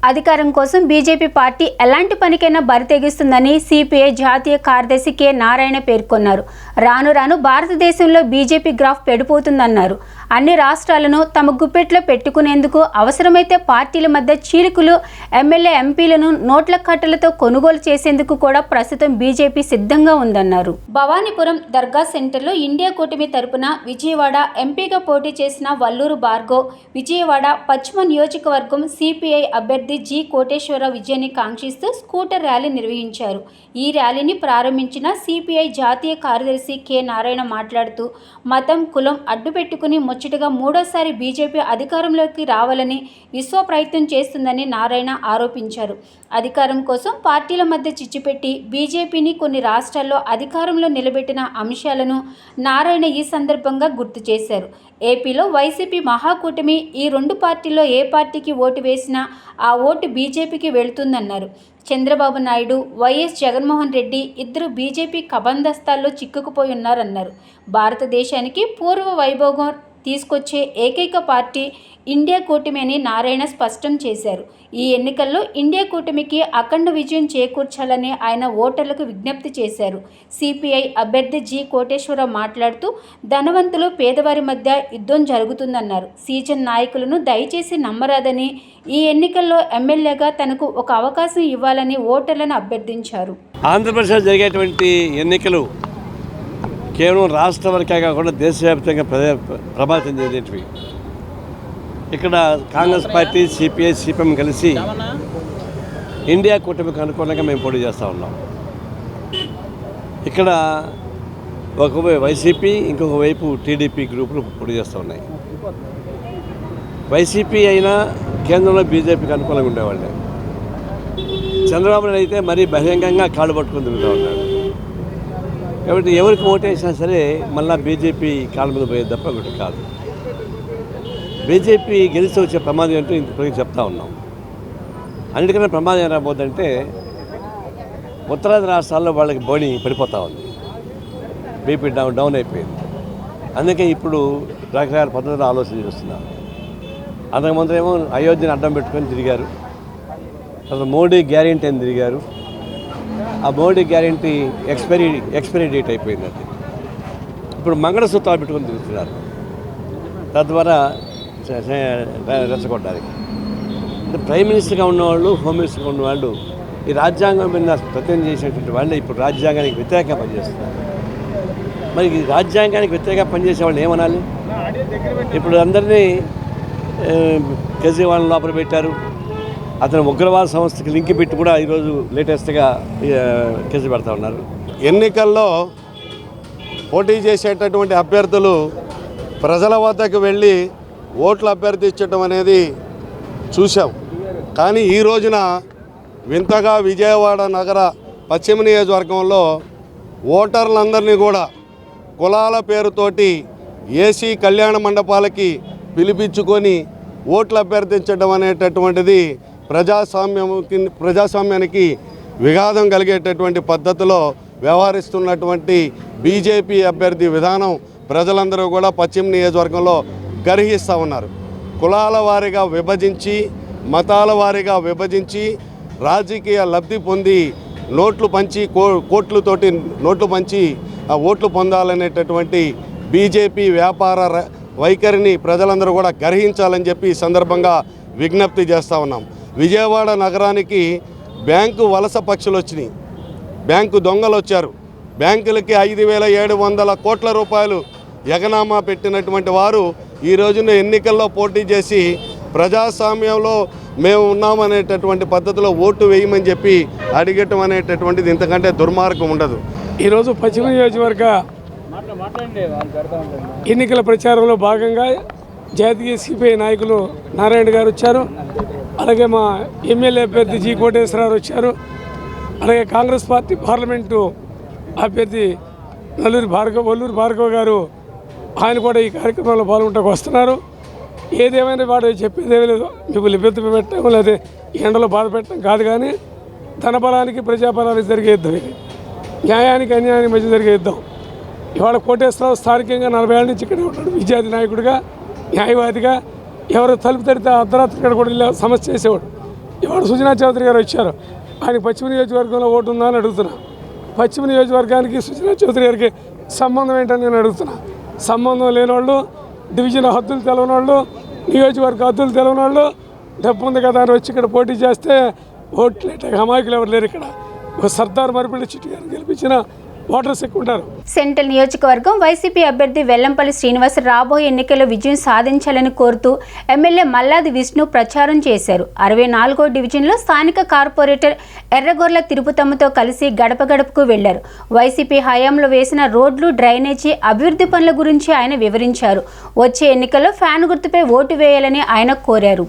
అధికారం కోసం బీజేపీ పార్టీ ఎలాంటి పనికైనా బరితెగిస్తుందని సిపిఐ జాతీయ కార్యదర్శి కె నారాయణ పేర్కొన్నారు. రాను రాను భారతదేశంలో బీజేపీ గ్రాఫ్ పెడిపోతుందన్నారు. అన్ని రాష్ట్రాలను తమ గుప్పెట్లో పెట్టుకునేందుకు అవసరమైతే పార్టీల మధ్య చీలికలు, ఎమ్మెల్యే ఎంపీలను నోట్ల కట్టలతో కొనుగోలు చేసేందుకు కూడా ప్రస్తుతం బీజేపీ సిద్ధంగా ఉందన్నారు. భవానీపురం దర్గా సెంటర్లో ఇండియా కూటమి తరపున విజయవాడ ఎంపీగా పోటీ చేసిన వల్లూరు భార్గవ్ విజయవాడ పశ్చిమ నియోజకవర్గం సిపిఐ అభ్యర్థి జి కోటేశ్వరరావు విజయాన్ని కాంక్షిస్తూ స్కూటర్ ర్యాలీ నిర్వహించారు. ఈ ర్యాలీని ప్రారంభించిన సిపిఐ జాతీయ కార్యదర్శి కె నారాయణ మాట్లాడుతూ మతం, కులం అడ్డుపెట్టుకుని ముచ్చటగా మూడోసారి బీజేపీ అధికారంలోకి రావాలని విశ్వ ప్రయత్నం చేస్తుందని నారాయణ ఆరోపించారు. అధికారం కోసం పార్టీల మధ్య చిచ్చుపెట్టి బీజేపీని కొన్ని రాష్ట్రాల్లో అధికారంలో నిలబెట్టిన అంశాలను నారాయణ ఈ సందర్భంగా గుర్తు చేశారు. ఏపీలో వైసీపీ మహాకూటమి ఈ 2 పార్టీల్లో ఏ పార్టీకి ఓటు వేసినా ఆ ఓటు బీజేపీకి వెళుతుందన్నారు. చంద్రబాబు నాయుడు, వైఎస్ జగన్మోహన్ రెడ్డి ఇద్దరు బీజేపీ కబందస్తాల్లో చిక్కుకుపోయి ఉన్నారన్నారు. భారతదేశానికి పూర్వ వైభోగం తీసుకొచ్చే ఏకైక పార్టీ ఇండియా కూటమి అని నారాయణ స్పష్టం చేశారు. ఈ ఎన్నికల్లో ఇండియా కూటమికి అఖండ విజయం చేకూర్చాలని ఆయన ఓటర్లకు విజ్ఞప్తి చేశారు. సిపిఐ అభ్యర్థి జి కోటేశ్వరరావు మాట్లాడుతూ ధనవంతులు పేదవారి మధ్య యుద్ధం జరుగుతుందన్నారు. సీజన్ నాయకులను దయచేసి నమ్మరాదని, ఈ ఎన్నికల్లో ఎమ్మెల్యేగా తనకు ఒక అవకాశం ఇవ్వాలని ఓటర్లను అభ్యర్థించారు. ఆంధ్రప్రదేశ్ జరిగేటువంటి ఎన్నికలు కేవలం రాష్ట్రం వరకే కాకుండా దేశవ్యాప్తంగా ప్రభావితం చెందేటివి. ఇక్కడ కాంగ్రెస్ పార్టీ, సిపిఐ, సిపిఎం కలిసి ఇండియా కూటమికి అనుకూలంగా మేము పోటీ చేస్తూ ఉన్నాం. ఇక్కడ ఒకవైపు వైసీపీ, ఇంకొక వైపు టీడీపీ గ్రూపులు పోటీ చేస్తూ ఉన్నాయి. వైసీపీ అయినా కేంద్రంలో బీజేపీకి అనుకూలంగా ఉండేవాళ్ళే. చంద్రబాబు నాయుడు అయితే మరీ బహిరంగంగా కాళ్ళు పట్టుకుని తిరుగుతూ ఉన్నాడు. కాబట్టి ఎవరికి ఓటేసినా సరే మళ్ళీ బీజేపీ కాళ్ళ మీద పోయేది తప్ప ఒకటి కాదు. బీజేపీ గెలిచి వచ్చే ప్రమాదం ఏంటో ఇంతవరకు చెప్తా ఉన్నాం. అన్నిటికన్నా ప్రమాదం ఏం రాబోద్దంటే ఉత్తరాది రాష్ట్రాల్లో వాళ్ళకి బోని పడిపోతూ ఉంది, బీపీ డౌన్ అయిపోయింది. అందుకే ఇప్పుడు రకరకాల పద్ధతులు ఆలోచన చేస్తున్నారు. అంతకుముందు ఏమో అయోధ్యను అడ్డం పెట్టుకొని తిరిగారు, తర్వాత మోడీ గ్యారెంటీ అని తిరిగారు. ఆ మోడీ గ్యారెంటీ ఎక్స్పైరీ డేట్ అయిపోయిందండి. ఇప్పుడు మంగళసూత్రాలు పెట్టుకొని తిరుగుతున్నారు, తద్వారా రెచ్చగొట్టడానికి. అంటే ప్రైమ్ మినిస్టర్గా ఉన్నవాళ్ళు, హోమ్ మినిస్టర్గా ఉన్నవాళ్ళు ఈ రాజ్యాంగం మీద ప్రతిజ్ఞ చేసినటువంటి వాళ్ళే ఇప్పుడు రాజ్యాంగానికి వ్యతిరేకంగా పనిచేస్తున్నారు. మరి రాజ్యాంగానికి వ్యతిరేకంగా పనిచేసే వాళ్ళు ఏమనాలి? ఇప్పుడు అందరినీ కేజ్రీవాల్ లోపల పెట్టారు. అతను ఉగ్రవాద సంస్థకి లింక్ పెట్టి కూడా ఈరోజు లేటెస్ట్గా కేసు పెడతా ఉన్నారు. ఎన్నికల్లో పోటీ చేసేటటువంటి అభ్యర్థులు ప్రజల వద్దకు వెళ్ళి ఓట్లు అభ్యర్థించడం అనేది చూసాం. కానీ ఈ రోజున వింతగా విజయవాడ నగర పశ్చిమ నియోజకవర్గంలో ఓటర్లందరినీ కూడా కులాల పేరుతోటి ఏసీ కళ్యాణ మండపాలకి పిలిపించుకొని ఓట్లు అభ్యర్థించడం అనేటటువంటిది ప్రజాస్వామ్యానికి విఘాతం కలిగేటటువంటి పద్ధతిలో వ్యవహరిస్తున్నటువంటి బీజేపీ అభ్యర్థి విధానం ప్రజలందరూ కూడా పశ్చిమ నియోజకవర్గంలో గర్హిస్తూ ఉన్నారు. కులాల వారీగా విభజించి, మతాల వారీగా విభజించి రాజకీయ లబ్ధి పొంది నోట్లు పంచి కోట్లతోటి నోట్లు పంచి ఆ ఓట్లు పొందాలనేటటువంటి బీజేపీ వ్యాపార వైఖరిని ప్రజలందరూ కూడా గ్రహించాలని చెప్పి ఈ సందర్భంగా విజ్ఞప్తి చేస్తూ ఉన్నాం. విజయవాడ నగరానికి బ్యాంకు వలస పక్షులు వచ్చినాయి, బ్యాంకు దొంగలు వచ్చారు. బ్యాంకులకి 5,700 కోట్ల రూపాయలు ఎగనామా పెట్టినటువంటి వారు ఈ రోజున ఎన్నికల్లో పోటీ చేసి ప్రజాస్వామ్యంలో మేము ఉన్నామనేటటువంటి పద్ధతిలో ఓటు వేయమని చెప్పి అడిగటం అనేటటువంటిది ఇంతకంటే దుర్మార్గం ఉండదు. ఈరోజు పశ్చిమ నియోజకవర్గ ఎన్నికల ప్రచారంలో భాగంగా జాతీయ సిపిఐ నాయకులు నారాయణ గారు వచ్చారు, అలాగే మా ఎమ్మెల్యే అభ్యర్థి జి కోటేశ్వరరావు వచ్చారు, అలాగే కాంగ్రెస్ పార్టీ పార్లమెంటు అభ్యర్థి ఒల్లూరు భార్గవ్ గారు ఆయన కూడా ఈ కార్యక్రమంలో పాల్గొంటకు వస్తున్నారు. ఏదేమైనా వాడు చెప్పేదేమీ లేదు, మీకు ఇబ్బంది పెట్టడం లేదా ఎండలో బాధ పెట్టడం కాదు, కానీ ధన బలానికి ప్రజాబలానికి జరిగే యుద్ధం ఇది, న్యాయానికి అన్యాయానికి మధ్య జరిగే యుద్ధం. ఇవాళ కోటేశ్వరరావు స్థానికంగా 40 ఏళ్ళ నుంచి ఇక్కడే ఉంటాడు, విద్యార్థి నాయకుడిగా, న్యాయవాదిగా. ఎవరు తలుపు తడితే అర్ధరాత్రి ఇక్కడ కూడా సమస్య చేసేవాడు. ఇవాళ సుజనా చౌదరి గారు వచ్చారు, ఆయనకి పశ్చిమ నియోజకవర్గంలో ఓటు ఉందా అని అడుగుతున్నా. పశ్చిమ నియోజకవర్గానికి సుజనా చౌదరి గారికి సంబంధం ఏంటని నేను అడుగుతున్నా. సంబంధం లేని వాళ్ళు, డివిజన్ హద్దులు తెలవని వాళ్ళు, నియోజకవర్గ హద్దులు తెలవని వాళ్ళు, డబ్బు ఉంది కదా అని వచ్చి ఇక్కడ పోటీ చేస్తే ఓట్లేట అమాయకులు ఎవరు లేరు. ఇక్కడ ఒక సర్దార్ మరిపల్లి చిట్టి గారిని గెలిపించిన ఓటర్స్ ఎక్కువ ఉంటారు. సెంట్రల్ నియోజకవర్గం వైసీపీ అభ్యర్థి వెల్లంపల్లి శ్రీనివాస్ రాబోయే ఎన్నికల్లో విజయం సాధించాలని కోరుతూ ఎమ్మెల్యే మల్లాది విష్ణు ప్రచారం చేశారు. 64వ డివిజన్లో స్థానిక కార్పొరేటర్ ఎర్రగొర్ల తిరుపతమ్మతో కలిసి గడప గడపకు వెళ్లారు. వైసీపీ హయాంలో వేసిన రోడ్లు, డ్రైనేజీ, అభివృద్ధి పనుల గురించి ఆయన వివరించారు. వచ్చే ఎన్నికల్లో ఫ్యాన్ గుర్తుపై ఓటు వేయాలని ఆయన కోరారు.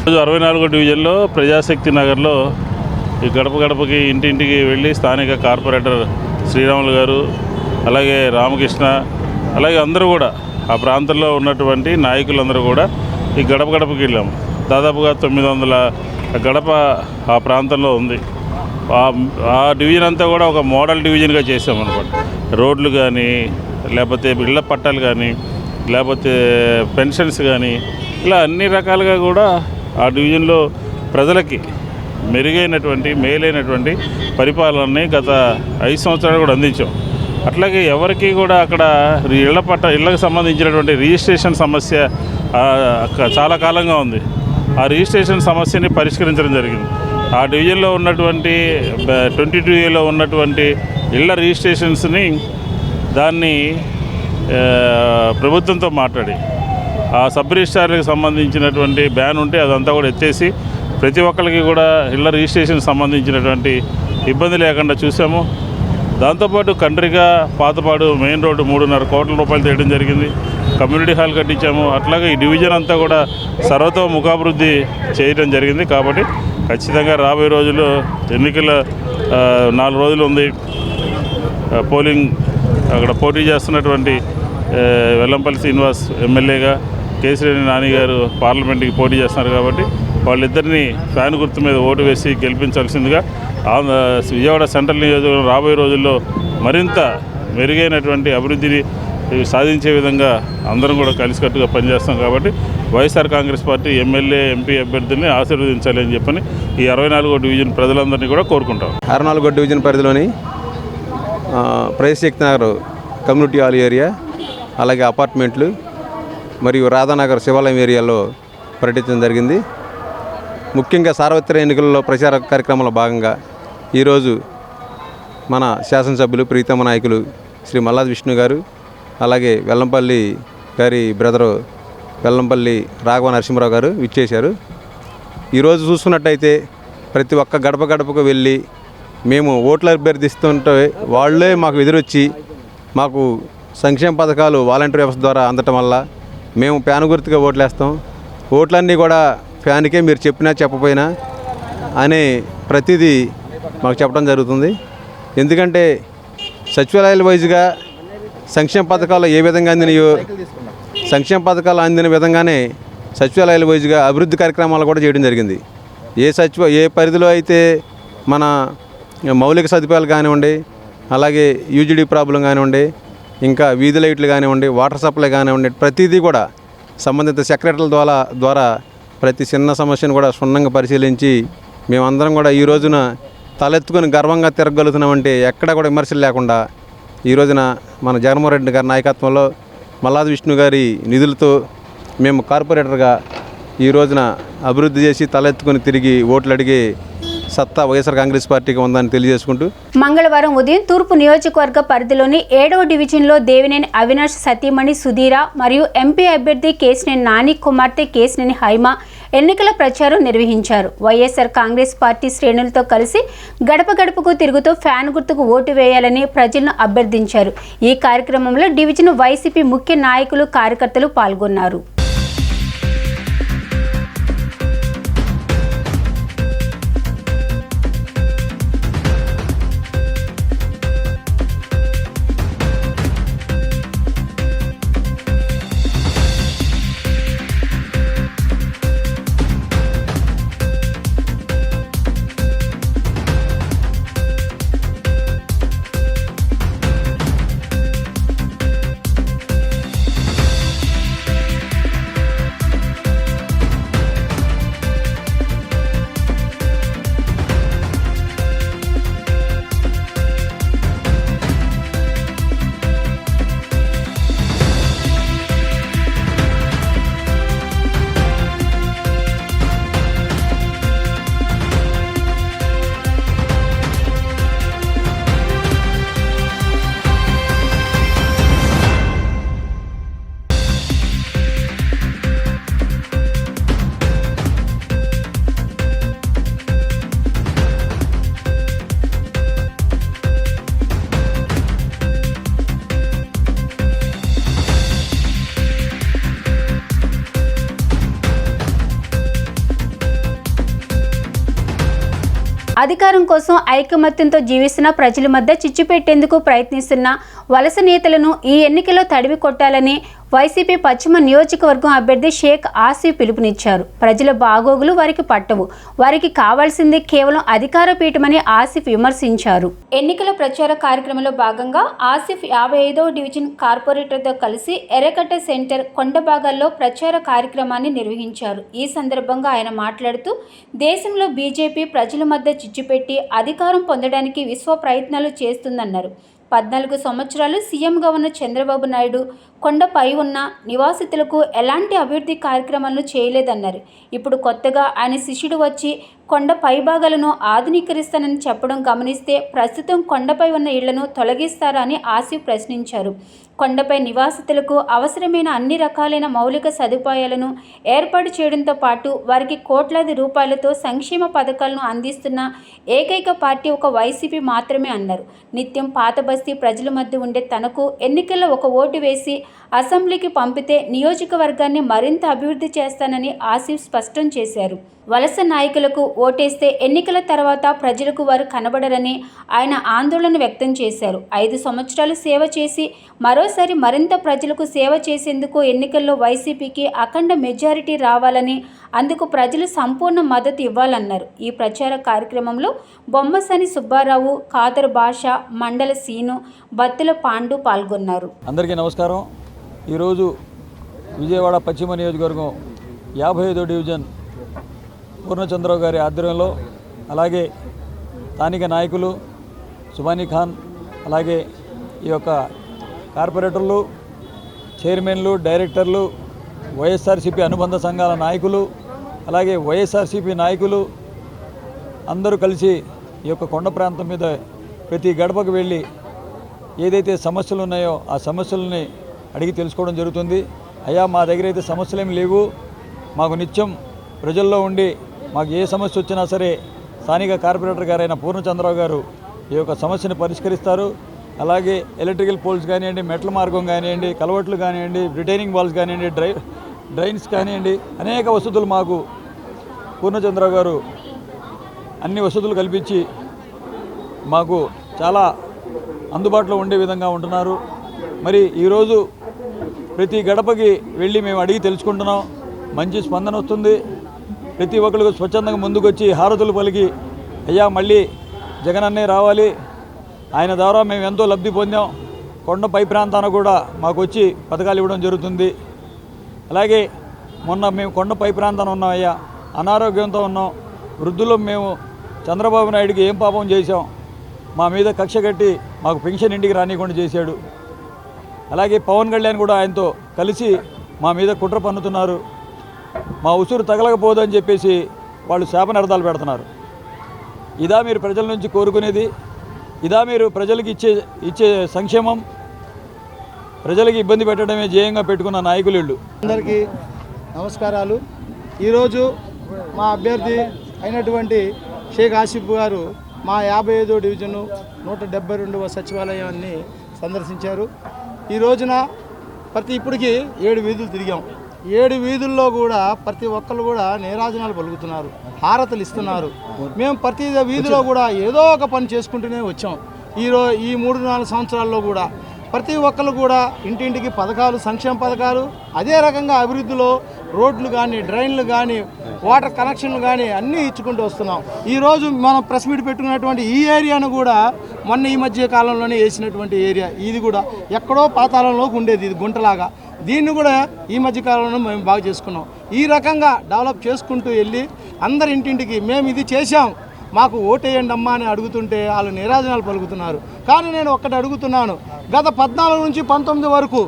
64వ డివిజన్లో ప్రజాశక్తి నగర్లో ఈ గడప గడపకి ఇంటింటికి వెళ్ళి స్థానిక కార్పొరేటర్ శ్రీరాములు గారు, అలాగే రామకృష్ణ, అలాగే అందరూ కూడా ఆ ప్రాంతంలో ఉన్నటువంటి నాయకులందరూ కూడా ఈ గడప గడపకి వెళ్ళాము. దాదాపుగా 900 గడప ఆ ప్రాంతంలో ఉంది. ఆ డివిజన్ అంతా కూడా ఒక మోడల్ డివిజన్గా చేసామన్నమాట. రోడ్లు కానీ, లేకపోతే ఇళ్ల పట్టాలు కానీ, లేకపోతే పెన్షన్స్ కానీ, ఇలా అన్ని రకాలుగా కూడా ఆ డివిజన్లో ప్రజలకి మెరుగైనటువంటి మేలైనటువంటి పరిపాలనని గత 5 సంవత్సరాలు కూడా అందించాం. అట్లాగే ఎవరికి కూడా అక్కడ ఇళ్లకు సంబంధించినటువంటి రిజిస్ట్రేషన్ సమస్య చాలా కాలంగా ఉంది. ఆ రిజిస్ట్రేషన్ సమస్యని పరిష్కరించడం జరిగింది. ఆ డివిజన్లో ఉన్నటువంటి 22Aలో ఉన్నటువంటి ఇళ్ల రిజిస్ట్రేషన్స్ని దాన్ని ప్రభుత్వంతో మాట్లాడి ఆ సబ్ రిజిస్ట్రార్లకు సంబంధించినటువంటి బ్యాన్ ఉంటే అదంతా కూడా ఎత్తేసి ప్రతి ఒక్కరికి కూడా ఇళ్ల రిజిస్ట్రేషన్ సంబంధించినటువంటి ఇబ్బంది లేకుండా చూసాము. దాంతోపాటు కండ్రిగా పాతపాడు మెయిన్ రోడ్డు 3.5 కోట్ల రూపాయలు తేయడం జరిగింది. కమ్యూనిటీ హాల్ కట్టించాము. అట్లాగే ఈ డివిజన్ అంతా కూడా సర్వతోముఖాభివృద్ధి చేయడం జరిగింది. కాబట్టి ఖచ్చితంగా రాబోయే రోజుల్లో ఎన్నికల 4 రోజులు ఉంది. పోలింగ్ అక్కడ పోటీ చేస్తున్నటువంటి వెల్లంపల్లి శ్రీనివాస్ ఎమ్మెల్యేగా, కేశినేని నాని గారు పార్లమెంట్కి పోటీ చేస్తున్నారు. కాబట్టి వాళ్ళిద్దరినీ ఫ్యాన్ గుర్తు మీద ఓటు వేసి గెలిపించాల్సిందిగా విజయవాడ సెంట్రల్ నియోజకవర్గం రాబోయే రోజుల్లో మరింత మెరుగైనటువంటి అభివృద్ధిని సాధించే విధంగా అందరం కూడా కలిసికట్టుగా పనిచేస్తాం. కాబట్టి YSR Congress party MLA, MP అభ్యర్థుల్ని ఆశీర్వదించాలి అని చెప్పని ఈ 64వ డివిజన్ ప్రజలందరినీ కూడా కోరుకుంటాం. 64వ డివిజన్ పరిధిలోని Prajasakti Nagar community hall area, అలాగే అపార్ట్మెంట్లు మరియు రాధానగర్ శివాలయం ఏరియాలో పర్యటించడం జరిగింది. ముఖ్యంగా సార్వత్రిక ఎన్నికల్లో ప్రచార కార్యక్రమంలో భాగంగా ఈరోజు మన శాసనసభ్యులు ప్రీతమ నాయకులు శ్రీ మల్లాది విష్ణు గారు, అలాగే వెల్లంపల్లి గారి బ్రదరు వెల్లంపల్లి రాఘవ నరసింహరావు గారు విచ్చేశారు. ఈరోజు చూసుకున్నట్టయితే ప్రతి ఒక్క గడప గడపకు వెళ్ళి మేము ఓట్లు అభ్యర్థిస్తుంటే వాళ్ళే మాకు ఎదురొచ్చి మాకు సంక్షేమ పథకాలు వాలంటీర్ వ్యవస్థ ద్వారా అందటం వల్ల మేము ఫ్యాన్ గుర్తుగా ఓట్లేస్తాం, ఓట్లన్నీ కూడా ఫ్యాన్కే మీరు చెప్పినా చెప్పపోయినా అనే ప్రతిదీ మాకు చెప్పడం జరుగుతుంది. ఎందుకంటే సచివాలయాల వైజ్గా సంక్షేమ పథకాలు ఏ విధంగా అందినాయో, సంక్షేమ పథకాలు అందిన విధంగానే సచివాలయాల వైజ్గా అభివృద్ధి కార్యక్రమాలు కూడా చేయడం జరిగింది. ఏ పరిధిలో అయితే మన మౌలిక సదుపాయాలు కానివ్వండి, అలాగే యూజీడీ ప్రాబ్లం కానివ్వండి, ఇంకా వీధి లైట్లు కానివ్వండి, వాటర్ సప్లై కానివ్వండి, ప్రతిదీ కూడా సంబంధిత సెక్రటరీల ద్వారా ప్రతి చిన్న సమస్యను కూడా క్షుణ్ణంగా పరిశీలించి మేమందరం కూడా ఈ రోజున తలెత్తుకొని గర్వంగా తిరగలుగుతున్నామంటే ఎక్కడా కూడా విమర్శలు లేకుండా ఈ రోజున మన జగన్మోహన్ రెడ్డి గారి నాయకత్వంలో మల్లాది విష్ణు గారి నిధులతో మేము కార్పొరేటర్గా ఈ రోజున అభివృద్ధి చేసి తలెత్తుకొని తిరిగి ఓట్లు అడిగే సత్తా వైఎస్ఆర్ కాంగ్రెస్ పార్టీకి ఉందని తెలియజేసుకుంటూ మంగళవారం ఉదయం తూర్పు నియోజకవర్గ పరిధిలోని 7వ డివిజన్లో దేవినేని అవినాష్ సతీమణి సుధీర మరియు ఎంపీ అభ్యర్థి కేశినేని నాని కుమార్తె కేశినేని హైమ ఎన్నికల ప్రచారం నిర్వహించారు. వైఎస్ఆర్ కాంగ్రెస్ పార్టీ శ్రేణులతో కలిసి గడప గడపకు తిరుగుతూ ఫ్యాన్ గుర్తుకు ఓటు వేయాలని ప్రజలను అభ్యర్థించారు. ఈ కార్యక్రమంలో డివిజన్ వైసీపీ ముఖ్య నాయకులు, కార్యకర్తలు పాల్గొన్నారు. అధికారం కోసం ఐకమత్యంతో జీవిస్తున్న ప్రజల మధ్య చిచ్చు పెట్టేందుకు ప్రయత్నిస్తున్న వలస నేతలను ఈ ఎన్నికల్లో తడివి కొట్టాలని వైసీపీ పశ్చిమ నియోజకవర్గం అభ్యర్థి షేక్ ఆసిఫ్ పిలుపునిచ్చారు. ప్రజల బాగోగులు వారికి పట్టవు, వారికి కావాల్సింది కేవలం అధికార పీఠమని ఆసిఫ్ విమర్శించారు. ఎన్నికల ప్రచార కార్యక్రమంలో భాగంగా ఆసిఫ్ 55వ డివిజన్ కార్పొరేటర్తో కలిసి ఎర్రకట్ట సెంటర్ కొండబాగాల్లో ప్రచార కార్యక్రమాన్ని నిర్వహించారు. ఈ సందర్భంగా ఆయన మాట్లాడుతూ దేశంలో బీజేపీ ప్రజల మధ్య చిచ్చుపెట్టి అధికారం పొందడానికి విశ్వ ప్రయత్నాలు చేస్తుందన్నారు. 14 సంవత్సరాలు సీఎంగా ఉన్న చంద్రబాబు నాయుడు కొండపై ఉన్న నివాసితులకు ఎలాంటి అభివృద్ధి కార్యక్రమాలను చేయలేదన్నారు. ఇప్పుడు కొత్తగా ఆయన శిష్యుడు వచ్చి కొండ పైభాగాలను ఆధునీకరిస్తానని చెప్పడం గమనిస్తే ప్రస్తుతం కొండపై ఉన్న ఇళ్లను తొలగిస్తారా అని ఆసిఫ్ ప్రశ్నించారు. కొండపై నివాసితులకు అవసరమైన అన్ని రకాలైన మౌలిక సదుపాయాలను ఏర్పాటు చేయడంతో పాటు వారికి కోట్లాది రూపాయలతో సంక్షేమ పథకాలను అందిస్తున్న ఏకైక పార్టీ ఒక వైసీపీ మాత్రమే అన్నారు. నిత్యం పాత బస్తీ ప్రజల మధ్య ఉండే తనకు ఎన్నికల్లో ఒక ఓటు వేసి అసెంబ్లీకి పంపితే నియోజకవర్గాన్ని మరింత అభివృద్ధి చేస్తానని ఆసిఫ్ స్పష్టం చేశారు. వలస నాయకులకు ఓటేస్తే ఎన్నికల తర్వాత ప్రజలకు వారు కనబడరని ఆయన ఆందోళన వ్యక్తం చేశారు. 5 సంవత్సరాలు సేవ చేసి మరోసారి మరింత ప్రజలకు సేవ చేసేందుకు ఎన్నికల్లో వైసీపీకి అఖండ మెజారిటీ రావాలని, అందుకు ప్రజలు సంపూర్ణ మద్దతు ఇవ్వాలన్నారు. ఈ ప్రచార కార్యక్రమంలో బొమ్మసాని సుబ్బారావు, ఖాదర్ బాషా, మండల సీను, బత్తుల పాండు పాల్గొన్నారు. అందరికీ నమస్కారం. ఈరోజు విజయవాడ పశ్చిమ నియోజకవర్గం 55వ డివిజన్ పూర్ణచంద్రరావు గారి ఆధ్వర్యంలో, అలాగే స్థానిక నాయకులు సుబానీ ఖాన్, అలాగే ఈ యొక్క కార్పొరేటర్లు, చైర్మన్లు, డైరెక్టర్లు, వైఎస్ఆర్సీపీ అనుబంధ సంఘాల నాయకులు, అలాగే వైఎస్ఆర్సీపీ నాయకులు అందరూ కలిసి ఈ యొక్క కొండ ప్రాంతం మీద ప్రతి గడపకు వెళ్ళి ఏదైతే సమస్యలు ఉన్నాయో ఆ సమస్యలని అడిగి తెలుసుకోవడం జరుగుతుంది. అయ్యా, మా దగ్గర అయితే సమస్యలేమి లేవు, మాకు నిత్యం ప్రజల్లో ఉండి మాకు ఏ సమస్య వచ్చినా సరే స్థానిక కార్పొరేటర్ గారైన పూర్ణచంద్రరావు గారు ఈ యొక్క సమస్యను పరిష్కరిస్తారు. అలాగే ఎలక్ట్రికల్ పోల్స్ కానివ్వండి, మెట్ల మార్గం కానివ్వండి, కలవట్లు కానివ్వండి, రిటైనింగ్ వాల్స్ కానివ్వండి, డ్రైన్స్ కానివ్వండి, అనేక వసతులు మాకు పూర్ణచంద్రరావు గారు అన్ని వసతులు కల్పించి మాకు చాలా అందుబాటులో ఉండే విధంగా ఉంటున్నారు. మరి ఈరోజు ప్రతి గడపకి వెళ్ళి మేము అడిగి తెలుసుకుంటున్నాం. మంచి స్పందన వస్తుంది. ప్రతి ఒక్కరికి స్వచ్ఛందంగా ముందుకొచ్చి హారతులు పలికి, అయ్యా మళ్ళీ జగనన్నే రావాలి, ఆయన ద్వారా మేము ఎంతో లబ్ధి పొందాం, కొండపై ప్రాంతాన కూడా మాకు వచ్చి పథకాలు ఇవ్వడం జరుగుతుంది. అలాగే మొన్న మేము కొండపై ప్రాంతాన ఉన్నాం, అయ్యా అనారోగ్యంతో ఉన్నాం, వృద్ధులు మేము చంద్రబాబు నాయుడికి ఏం పాపం చేశాం, మా మీద కక్ష కట్టి మాకు పెన్షన్ ఇంటికి రానివ్వకుండా చేశాడు. అలాగే పవన్ కళ్యాణ్ కూడా ఆయనతో కలిసి మా మీద కుట్ర పన్నుతున్నారు, మా ఉసురు తగలకపోదని చెప్పేసి వాళ్ళు శాపనార్థాలు పెడుతున్నారు. ఇదా మీరు ప్రజల నుంచి కోరుకునేది? ఇదా మీరు ప్రజలకు ఇచ్చే సంక్షేమం? ప్రజలకి ఇబ్బంది పెట్టడమే ధ్యేయంగా పెట్టుకున్న నాయకులు వీళ్ళు. అందరికీ నమస్కారాలు. ఈరోజు మా అభ్యర్థి అయినటువంటి షేక్ ఆసిఫ్ గారు మా 55వ డివిజను 172వ సచివాలయాన్ని సందర్శించారు. ఈ రోజున ఇప్పటికీ 7 వీధులు తిరిగాం. 7 వీధుల్లో కూడా ప్రతి ఒక్కరు కూడా నీరాజనాలు పలుకుతున్నారు, హారతలు ఇస్తున్నారు. మేము ప్రతి వీధిలో కూడా ఏదో ఒక పని చేసుకుంటూనే వచ్చాం. ఈ 3-4 సంవత్సరాల్లో కూడా ప్రతి ఒక్కరు కూడా ఇంటింటికి పథకాలు, సంక్షేమ పథకాలు, అదే రకంగా అభివృద్ధిలో రోడ్లు కానీ, డ్రైన్లు కానీ, వాటర్ కనెక్షన్లు కానీ అన్నీ ఇచ్చుకుంటూ వస్తున్నాం. ఈరోజు మనం ప్రెస్ మీట్ పెట్టుకున్నటువంటి ఈ ఏరియాను కూడా మొన్న ఈ మధ్య కాలంలోనే వేసినటువంటి ఏరియా. ఇది కూడా ఎక్కడో పాతాళంలోకి ఉండేది, ఇది గుంటలాగా. దీన్ని కూడా ఈ మధ్య కాలంలో మేము బాగా చేసుకున్నాం. ఈ రకంగా డెవలప్ చేసుకుంటూ వెళ్ళి అందరి ఇంటింటికి మేము ఇది చేశాం, మాకు ఓటేయండి అమ్మా అని అడుగుతుంటే వాళ్ళు నిరాజనాలు పలుకుతున్నారు. కానీ నేను ఒక్కటి అడుగుతున్నాను, గత 14 నుంచి 19 వరకు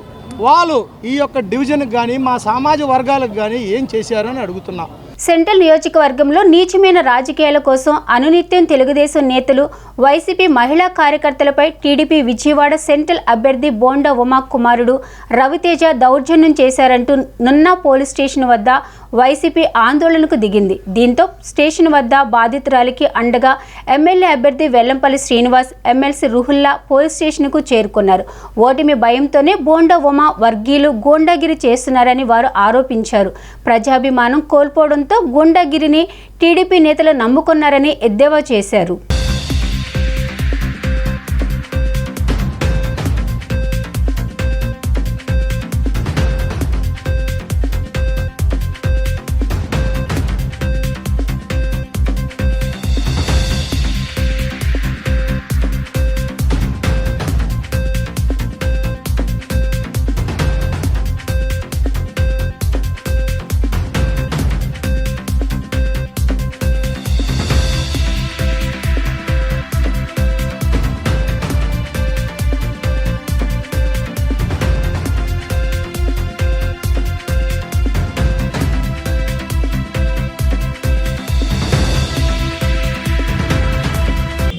వాళ్ళు ఈ యొక్క డివిజన్కి కానీ మా సామాజిక వర్గాలకు కానీ ఏం చేశారని అడుగుతున్నా. సెంట్రల్ నియోజకవర్గంలో నీచమైన రాజకీయాల కోసం అనునిత్యం తెలుగుదేశం నేతలు, వైసీపీ మహిళా కార్యకర్తలపై టీడీపీ విజయవాడ సెంట్రల్ అభ్యర్థి బోండా ఉమా కుమారుడు రవితేజ దౌర్జన్యం చేశారంటూ నున్నా పోలీస్ స్టేషన్ వద్ద వైసీపీ ఆందోళనకు దిగింది. దీంతో స్టేషన్ వద్ద బాధితురాలికి అండగా ఎమ్మెల్యే అభ్యర్థి వెల్లంపల్లి శ్రీనివాస్, ఎమ్మెల్సీ రుహుల్లా పోలీస్ స్టేషన్కు చేరుకున్నారు. ఓటమి భయంతోనే బోండా ఉమా వర్గీయులు గోండాగిరి చేస్తున్నారని వారు ఆరోపించారు. ప్రజాభిమానం కోల్పోవడంతో పేరుతో గూండాగిరిని టీడీపీ నేతలు నమ్ముకున్నారని ఎద్దేవా చేశారు.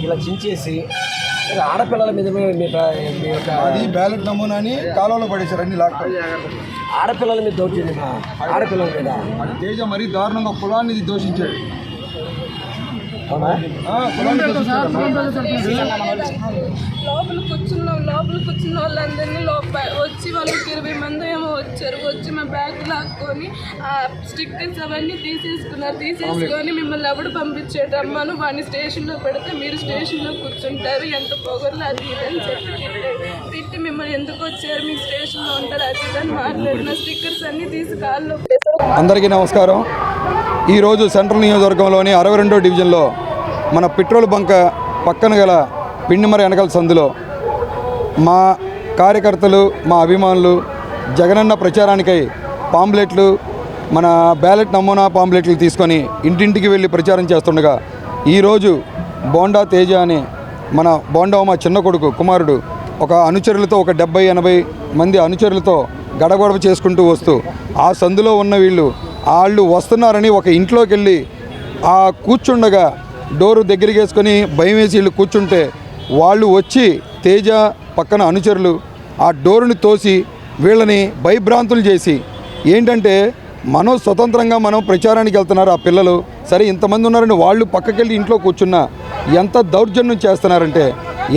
ఇలా చించేసి ఆడపిల్లల మీద అది బ్యాలెట్ నమూనాని కాలంలో పడేశారు అన్ని లాక్కొని. ఆడపిల్లల మీద దౌర్జన్యం, ఆడపిల్లల మీద తేజ మరీ దారుణంగా కులాన్ని దోషించాడు. లోపలికి వచ్చిన వాళ్ళందరినీ వచ్చి వాళ్ళకి 20 మంది ఏమో వచ్చారు. వచ్చి మా బ్యాగ్ లాక్కొని ఆ స్టిక్కర్స్ అవన్నీ తీసేసుకొని మిమ్మల్ని ఎవడు పంపించేటమ్మను వాడిని స్టేషన్లో పెడితే మీరు స్టేషన్లో కూర్చుంటారు, ఎంత పొగర్లు అది ఇదని చెప్పి తిట్టి మిమ్మల్ని ఎందుకు వచ్చారు, మీ స్టేషన్లో ఉంటారు అది ఇదని మాట్లాడిన స్టిక్కర్స్ అన్నీ తీసి కాళ్ళు. అందరికీ నమస్కారం. ఈరోజు సెంట్రల్ నియోజకవర్గంలోని 62వ డివిజన్లో మన పెట్రోల్ బంక్ పక్కన గల పిండిమర వెనకాల సందులో మా కార్యకర్తలు, మా అభిమానులు జగనన్న ప్రచారానికై పాంప్లెట్లు, మన బ్యాలెట్ నమూనా పాంప్లెట్లు తీసుకొని ఇంటింటికి వెళ్ళి ప్రచారం చేస్తుండగా ఈరోజు బోండా తేజ అనే మన బోండా మా చిన్న కొడుకు కుమారుడు ఒక అనుచరులతో ఒక 70-80 మంది అనుచరులతో గడగొడవ చేసుకుంటూ వస్తూ ఆ సందులో ఉన్న వాళ్ళు వస్తున్నారని ఒక ఇంట్లోకి వెళ్ళి ఆ కూర్చుండగా డోరు దగ్గరికి వేసుకొని భయం వేసి వీళ్ళు కూర్చుంటే వాళ్ళు వచ్చి తేజ పక్కన అనుచరులు ఆ డోరుని తోసి వీళ్ళని భయభ్రాంతులు చేసి ఏంటంటే మనం స్వతంత్రంగా మనం ప్రచారానికి వెళ్తున్నారు ఆ పిల్లలు సరే ఇంతమంది ఉన్నారని వాళ్ళు పక్కకెళ్ళి ఇంట్లో కూర్చున్నా ఎంత దౌర్జన్యం చేస్తున్నారంటే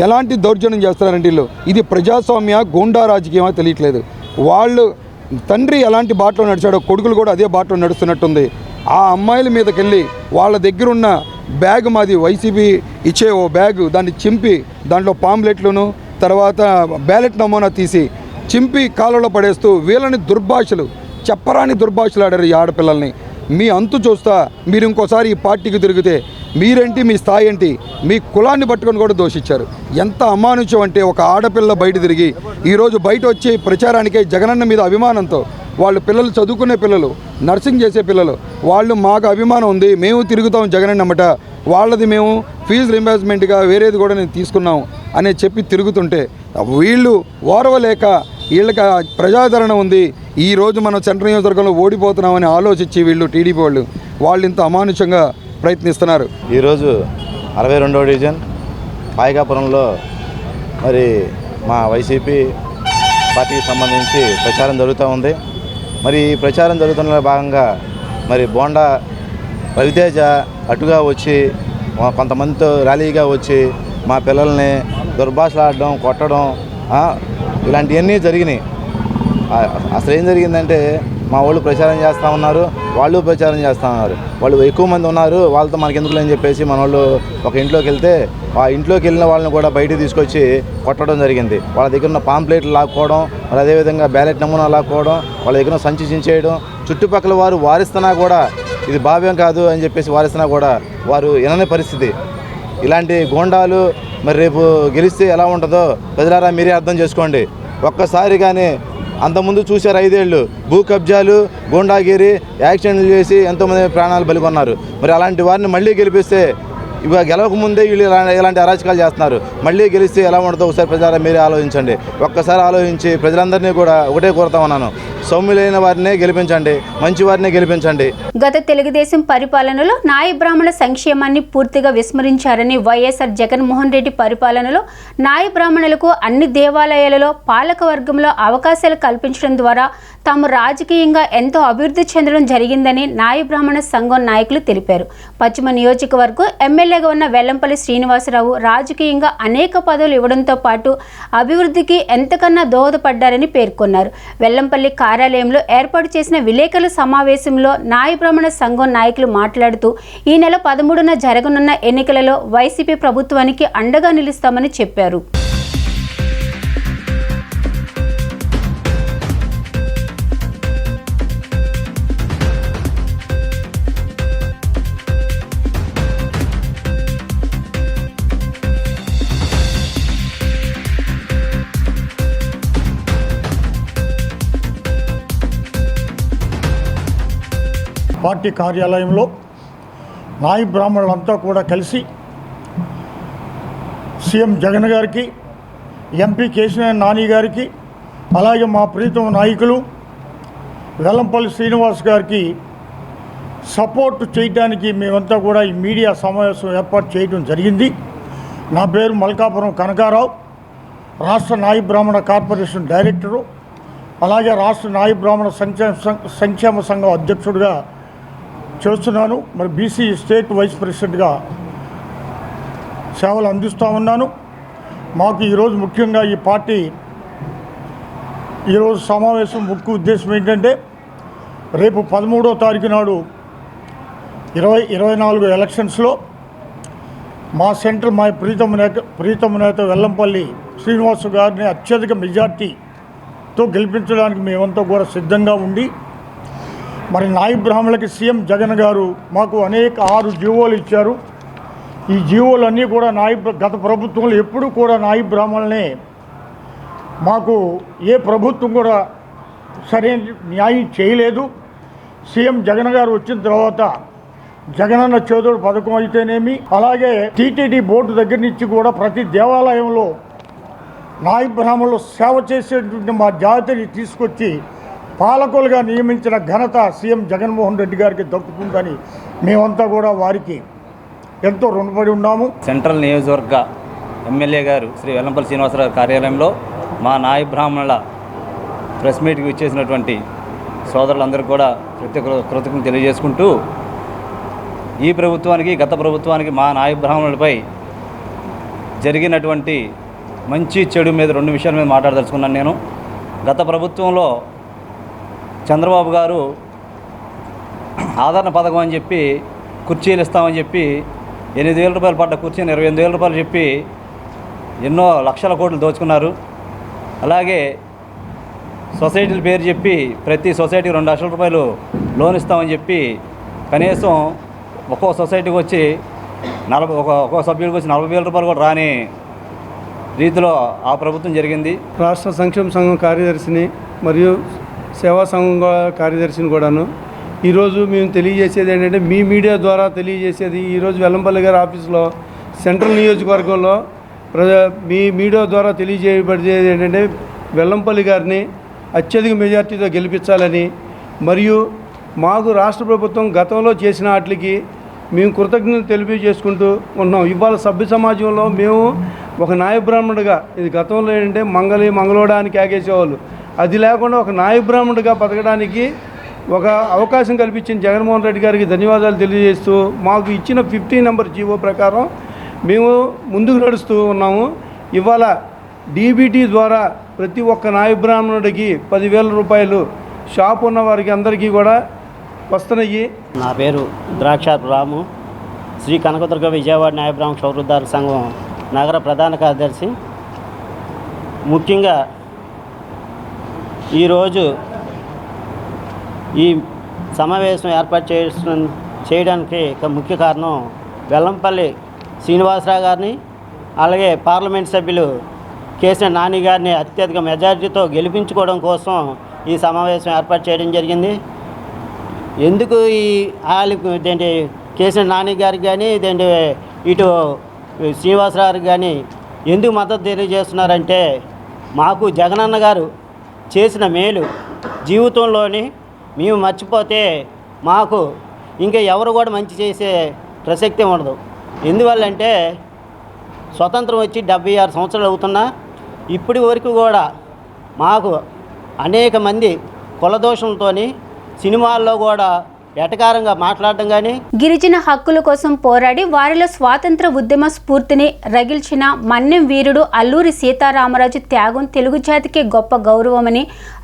ఎలాంటి దౌర్జన్యం చేస్తున్నారంటే వీళ్ళు ఇది ప్రజాస్వామ్య గూండా రాజకీయమో తెలియట్లేదు. వాళ్ళు తండ్రి ఎలాంటి బాటలో నడిచాడో కొడుకులు కూడా అదే బాటలో నడుస్తున్నట్టుంది. ఆ అమ్మాయిల మీదకెళ్ళి వాళ్ళ దగ్గరున్న బ్యాగ్ మాది వైసీపీ ఇచ్చే ఓ బ్యాగు దాన్ని చింపి దాంట్లో పాంప్లెట్లను తర్వాత బ్యాలెట్ నమూనా తీసి చింపి కాలంలో పడేస్తూ వీళ్ళని దుర్భాషలు చెప్పరాని దుర్భాషలు ఆడారు ఈ ఆడపిల్లల్ని. మీ అంతు చూస్తా మీరు ఇంకోసారి ఈ పార్టీకి తిరిగితే మీరేంటి, మీ స్థాయి ఏంటి, మీ కులాన్ని పట్టుకొని కూడా దోషించారు. ఎంత అమానుషం అంటే ఒక ఆడపిల్ల బయట తిరిగి ఈరోజు బయట వచ్చి ప్రచారానికై జగనన్న మీద అభిమానంతో వాళ్ళు పిల్లలు చదువుకునే పిల్లలు, నర్సింగ్ చేసే పిల్లలు, వాళ్ళు మాకు అభిమానం ఉంది మేము తిరుగుతాం జగనన్నమాట, వాళ్ళది మేము ఫీజు రింబర్స్మెంట్గా వేరేది కూడా నేను తీసుకున్నాం అనే చెప్పి తిరుగుతుంటే వీళ్ళు ఓర్వలేక వీళ్ళకి ప్రజాదరణ ఉంది, ఈరోజు మనం సెంట్రల్ నియోజకవర్గంలో ఓడిపోతున్నామని ఆలోచించి వీళ్ళు టీడీపీ వాళ్ళు ఇంత అమానుషంగా ప్రయత్నిస్తున్నారు. ఈరోజు 62వ డివిజన్ పాయకాపురంలో మరి మా వైసీపీ పార్టీకి సంబంధించి ప్రచారం జరుగుతూ ఉంది. మరి ఈ ప్రచారం జరుగుతున్న భాగంగా మరి బోండా రవితేజ అటుగా వచ్చి కొంతమందితో ర్యాలీగా వచ్చి మా పిల్లల్ని దుర్భాషలాడడం, కొట్టడం ఇలాంటివన్నీ జరిగినాయి. అసలు ఏం జరిగిందంటే మా వాళ్ళు ప్రచారం చేస్తూ ఉన్నారు, వాళ్ళు ప్రచారం చేస్తూ ఉన్నారు, వాళ్ళు ఎక్కువ మంది ఉన్నారు, వాళ్ళతో మనకి ఎందుకు అని చెప్పేసి మన వాళ్ళు ఒక ఇంట్లోకి వెళ్తే ఆ ఇంట్లోకి వెళ్ళిన వాళ్ళని కూడా బయటికి తీసుకొచ్చి కొట్టడం జరిగింది. వాళ్ళ దగ్గర ఉన్న పాంప్లెట్లు లాక్కోవడం, మరి అదేవిధంగా బ్యాలెట్ నమూనా లాక్కోవడం, వాళ్ళ దగ్గర సంచి చించేయడం, చుట్టుపక్కల వారు వారిస్తున్నా కూడా ఇది భావ్యం కాదు అని చెప్పేసి వారిస్తున్నా కూడా వారు వినని పరిస్థితి. ఇలాంటి గోండాలు మరి రేపు గెలిస్తే ఎలా ఉంటుందో ప్రజలారా మీరే అర్థం చేసుకోండి. ఒక్కసారి కానీ అంతకుముందు చూశారు 5 ఏళ్ళు భూ కబ్జాలు, గోండాగిరి, యాక్సిడెంట్లు చేసి ఎంతోమంది ప్రాణాలు బలికొన్నారు. మరి అలాంటి వారిని మళ్ళీ గెలిపిస్తే ఇక గెలవక ముందే వీళ్ళు ఇలాంటి అరాచకాలు చేస్తున్నారు. మళ్ళీ గెలిస్తే ఎలా ఉంటుందో ఒకసారి ప్రజలారా మీరే ఆలోచించండి. ఒక్కసారి ఆలోచించి ప్రజలందరినీ కూడా ఒకటే కోరుతా ఉన్నాను, సౌమ్యులైన వారినే గెలిపించండి, మంచి వారినే గెలిపించండి. గత తెలుగుదేశం పరిపాలనలో నాయ బ్రాహ్మణ సంక్షేమాన్ని పూర్తిగా విస్మరించారని వైఎస్ఆర్ జగన్మోహన్ రెడ్డి పరిపాలనలో నాయ బ్రాహ్మణులకు అన్ని దేవాలయాలలో పాలక వర్గంలో అవకాశాలు కల్పించడం ద్వారా తాము రాజకీయంగా ఎంతో అభివృద్ధి చెందడం జరిగిందని నాయ బ్రాహ్మణ సంఘం నాయకులు తెలిపారు. పశ్చిమ నియోజకవర్గం ఎమ్మెల్యేగా ఉన్న వెల్లంపల్లి శ్రీనివాసరావు రాజకీయంగా అనేక పదవులు ఇవ్వడంతో పాటు అభివృద్ధికి ఎంతకన్నా దోహదపడ్డారని పేర్కొన్నారు. వెల్లంపల్లి కార్యాలయంలో ఏర్పాటు చేసిన విలేకరుల సమావేశంలో నాయ బ్రాహ్మణ సంఘం నాయకులు మాట్లాడుతూ ఈ నెల 13న జరగనున్న ఎన్నికలలో వైసీపీ ప్రభుత్వానికి అండగా నిలుస్తామని చెప్పారు. పార్టీ కార్యాలయంలో నాయ బ్రాహ్మణులంతా కూడా కలిసి సీఎం జగన్ గారికి, ఎంపీ కేశినేని నాని గారికి, అలాగే మా ప్రీతమ నాయకులు వెల్లంపల్లి శ్రీనివాస్ గారికి సపోర్ట్ చేయడానికి మేమంతా కూడా ఈ మీడియా సమావేశం ఏర్పాటు చేయడం జరిగింది. నా పేరు మల్కాపురం కనకారావు, రాష్ట్ర నాయ బ్రాహ్మణ కార్పొరేషన్ డైరెక్టరు, అలాగే రాష్ట్ర నాయ బ్రాహ్మణ సంక్షేమ సంఘం అధ్యక్షుడిగా చేస్తున్నాను. మరి బీసీ స్టేట్ వైస్ ప్రెసిడెంట్గా సేవలు అందిస్తూ ఉన్నాను. మాకు ఈరోజు ముఖ్యంగా ఈ పార్టీ ఈరోజు సమావేశం ముఖ్య ఉద్దేశం ఏంటంటే రేపు 13వ తారీఖు నాడు 2024 ఎలక్షన్స్లో మా సెంట్రల్ మా ప్రీతమ నేత వెల్లంపల్లి శ్రీనివాస్ గారిని అత్యధిక మెజార్టీతో గెలిపించడానికి మేమంతా కూడా సిద్ధంగా ఉండి, మరి నాయ బ్రాహ్మణులకి సీఎం జగన్ గారు మాకు అనేక 6 జీవోలు ఇచ్చారు. ఈ జీవోలన్నీ కూడా గత ప్రభుత్వంలో ఎప్పుడు కూడా నాయ బ్రాహ్మణులనే మాకు ఏ ప్రభుత్వం కూడా సరైన న్యాయం చేయలేదు. సీఎం జగన్ గారు వచ్చిన తర్వాత జగనన్న చేదోడు పథకం అయితేనేమి, అలాగే టీటీడీ బోర్డు దగ్గర నుంచి కూడా ప్రతి దేవాలయంలో నాయ బ్రాహ్మణులు సేవ చేసేటువంటి మా జాతిని తీసుకొచ్చి పాలకులుగా నియమించిన ఘనత సీఎం జగన్మోహన్ రెడ్డి గారికి దక్కుతుందని మేమంతా కూడా వారికి ఎంతో రుణపడి ఉన్నాము. సెంట్రల్ నియోజకవర్గ ఎమ్మెల్యే గారు శ్రీ వెల్లంపల్లి శ్రీనివాసరావు కార్యాలయంలో మా నాయ బ్రాహ్మణుల ప్రెస్ మీట్కి ఇచ్చేసినటువంటి సోదరులందరూ కూడా కృతజ్ఞతలు తెలియజేసుకుంటూ, ఈ ప్రభుత్వానికి గత ప్రభుత్వానికి మా నాయ బ్రాహ్మణులపై జరిగినటువంటి మంచి చెడు మీద 2 విషయాల మీద మాట్లాడదలుచుకున్నాను. నేను గత ప్రభుత్వంలో చంద్రబాబు గారు ఆదరణ పథకం అని చెప్పి కుర్చీలు ఇస్తామని చెప్పి 8,000 రూపాయలు పడ్డ కుర్చీని 28,000 రూపాయలు చెప్పి ఎన్నో లక్షల కోట్లు దోచుకున్నారు. అలాగే సొసైటీల పేరు చెప్పి ప్రతి సొసైటీకి 2 లక్షల రూపాయలు లోన్ ఇస్తామని చెప్పి కనీసం ఒక్కో సొసైటీకి వచ్చి ఒక్కో సభ్యుడికి వచ్చి 40,000 రూపాయలు కూడా రాని రీతిలో ఆ ప్రభుత్వం జరిగింది. రాష్ట్ర సంక్షేమ సంఘం కార్యదర్శిని మరియు సేవా సంఘం కార్యదర్శిని కూడాను ఈరోజు మేము తెలియజేసేది ఏంటంటే, మీ మీడియా ద్వారా తెలియజేసేది, ఈరోజు వెల్లంపల్లి గారి ఆఫీసులో సెంట్రల్ నియోజకవర్గంలో మీ మీడియా ద్వారా తెలియజేయబడేది ఏంటంటే, వెల్లంపల్లి గారిని అత్యధిక మెజార్టీతో గెలిపించాలని, మరియు మాకు రాష్ట్ర ప్రభుత్వం గతంలో చేసిన వాటికి మేము కృతజ్ఞతలు తెలియజేసుకుంటూ ఉన్నాం. ఇవాళ సభ్య సమాజంలో మేము ఒక నాయ బ్రాహ్మణుడిగా, ఇది గతంలో ఏంటంటే మంగళోడానికి ఆగేసేవాళ్ళు, అది లేకుండా ఒక నాయ బ్రాహ్మణుడిగా బతకడానికి ఒక అవకాశం కల్పించిన జగన్మోహన్ రెడ్డి గారికి ధన్యవాదాలు తెలియజేస్తూ, మాకు ఇచ్చిన 15 నెంబర్ జీవో ప్రకారం మేము ముందుకు నడుస్తూ ఉన్నాము. ఇవాళ డీబీటీ ద్వారా ప్రతి ఒక్క నాయ బ్రాహ్మణుడికి 10,000 రూపాయలు షాప్ ఉన్న వారికి అందరికీ కూడా వస్తున్నాయి. నా పేరు ద్రాక్షాపు రాము, శ్రీ కనకదుర్గ విజయవాడ న్యాయ బ్రాహ్మణ క్షౌరదారుల సంఘం నగర ప్రధాన కార్యదర్శి. ముఖ్యంగా ఈరోజు ఈ సమావేశం ఏర్పాటు చేయడానికి ముఖ్య కారణం వెల్లంపల్లి శ్రీనివాసరావు గారిని, అలాగే పార్లమెంట్ సభ్యులు కేశినేని నాని గారిని అత్యధిక మెజారిటీతో గెలిపించుకోవడం కోసం ఈ సమావేశం ఏర్పాటు చేయడం జరిగింది. ఎందుకు ఈ ఇదేంటి కేశినేని నాని గారికి కానీ ఇదేంటి ఇటు శ్రీనివాసరావు కానీ ఎందుకు మద్దతు తెలియజేస్తున్నారంటే, మాకు జగనన్న గారు చేసిన మేలు జీవితంలోని మేము మర్చిపోతే మాకు ఇంకా ఎవరు కూడా మంచి చేసే ప్రసక్తి ఉండదు. ఎందువల్లంటే స్వతంత్రం వచ్చి 76 సంవత్సరాలు అవుతున్నా ఇప్పటి వరకు కూడా మాకు అనేక మంది కులదోషంతో సినిమాల్లో కూడా ఎటకారంగా మాట్లాడటం కానీ. గిరిజన హక్కుల కోసం పోరాడి వారిలో స్వాతంత్ర ఉద్యమ స్ఫూర్తిని రగిల్చిన మన్యం వీరుడు అల్లూరి సీతారామరాజు త్యాగం తెలుగు జాతికి గొప్ప గౌరవమని